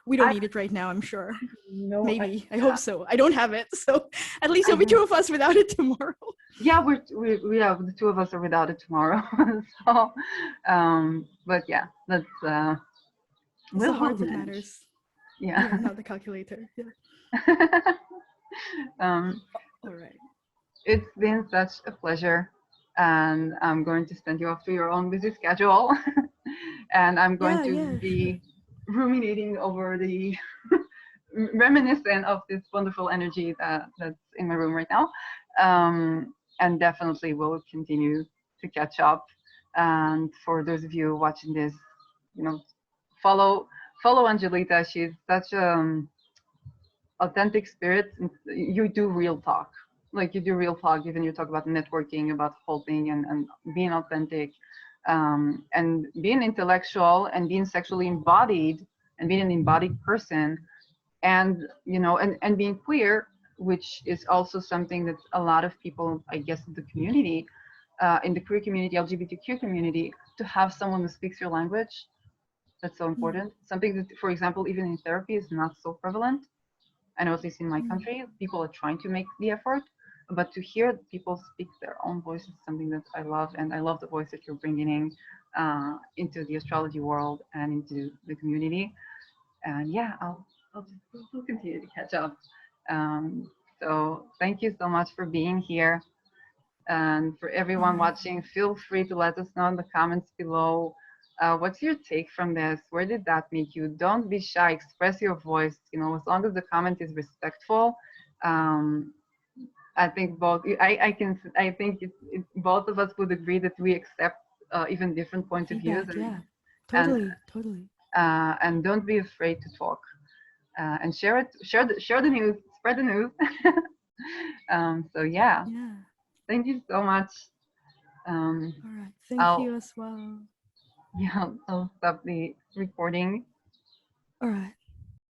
we don't need it right now, I'm sure. No, maybe. I hope so. I don't have it, so at least there'll be two of us without it tomorrow. Yeah, we have the two of us are without it tomorrow. So, but yeah, that's it's the heart that matters. Yeah, not the calculator. Yeah. All right. It's been such a pleasure, and I'm going to send you off to your own busy schedule, and I'm going to be ruminating over the reminiscent of this wonderful energy that's in my room right now, and definitely will continue to catch up. And for those of you watching this, follow Angelita. She's such authentic spirit. You do real talk. Like you do real talk, even you talk about networking, about holding and being authentic, and being intellectual and being sexually embodied and being an embodied person, and and being queer, which is also something that a lot of people, I guess, in the community, in the queer community, LGBTQ community, to have someone who speaks your language, that's so important. Something that, for example, even in therapy is not so prevalent. I know at least in my country, people are trying to make the effort, but to hear people speak their own voice is something that I love, and I love the voice that you're bringing in into the astrology world and into the community. And yeah, we'll continue to catch up. So thank you so much for being here, and for everyone watching, feel free to let us know in the comments below. What's your take from this? Where did that make you? Don't be shy. Express your voice. As long as the comment is respectful. I think both. I think both of us would agree that we accept even different points of views. Yeah, totally. And don't be afraid to talk. And share it. Share the news. Spread the news. So yeah. Thank you so much. All right. Thank you as well. Yeah, I'll stop the recording. All right.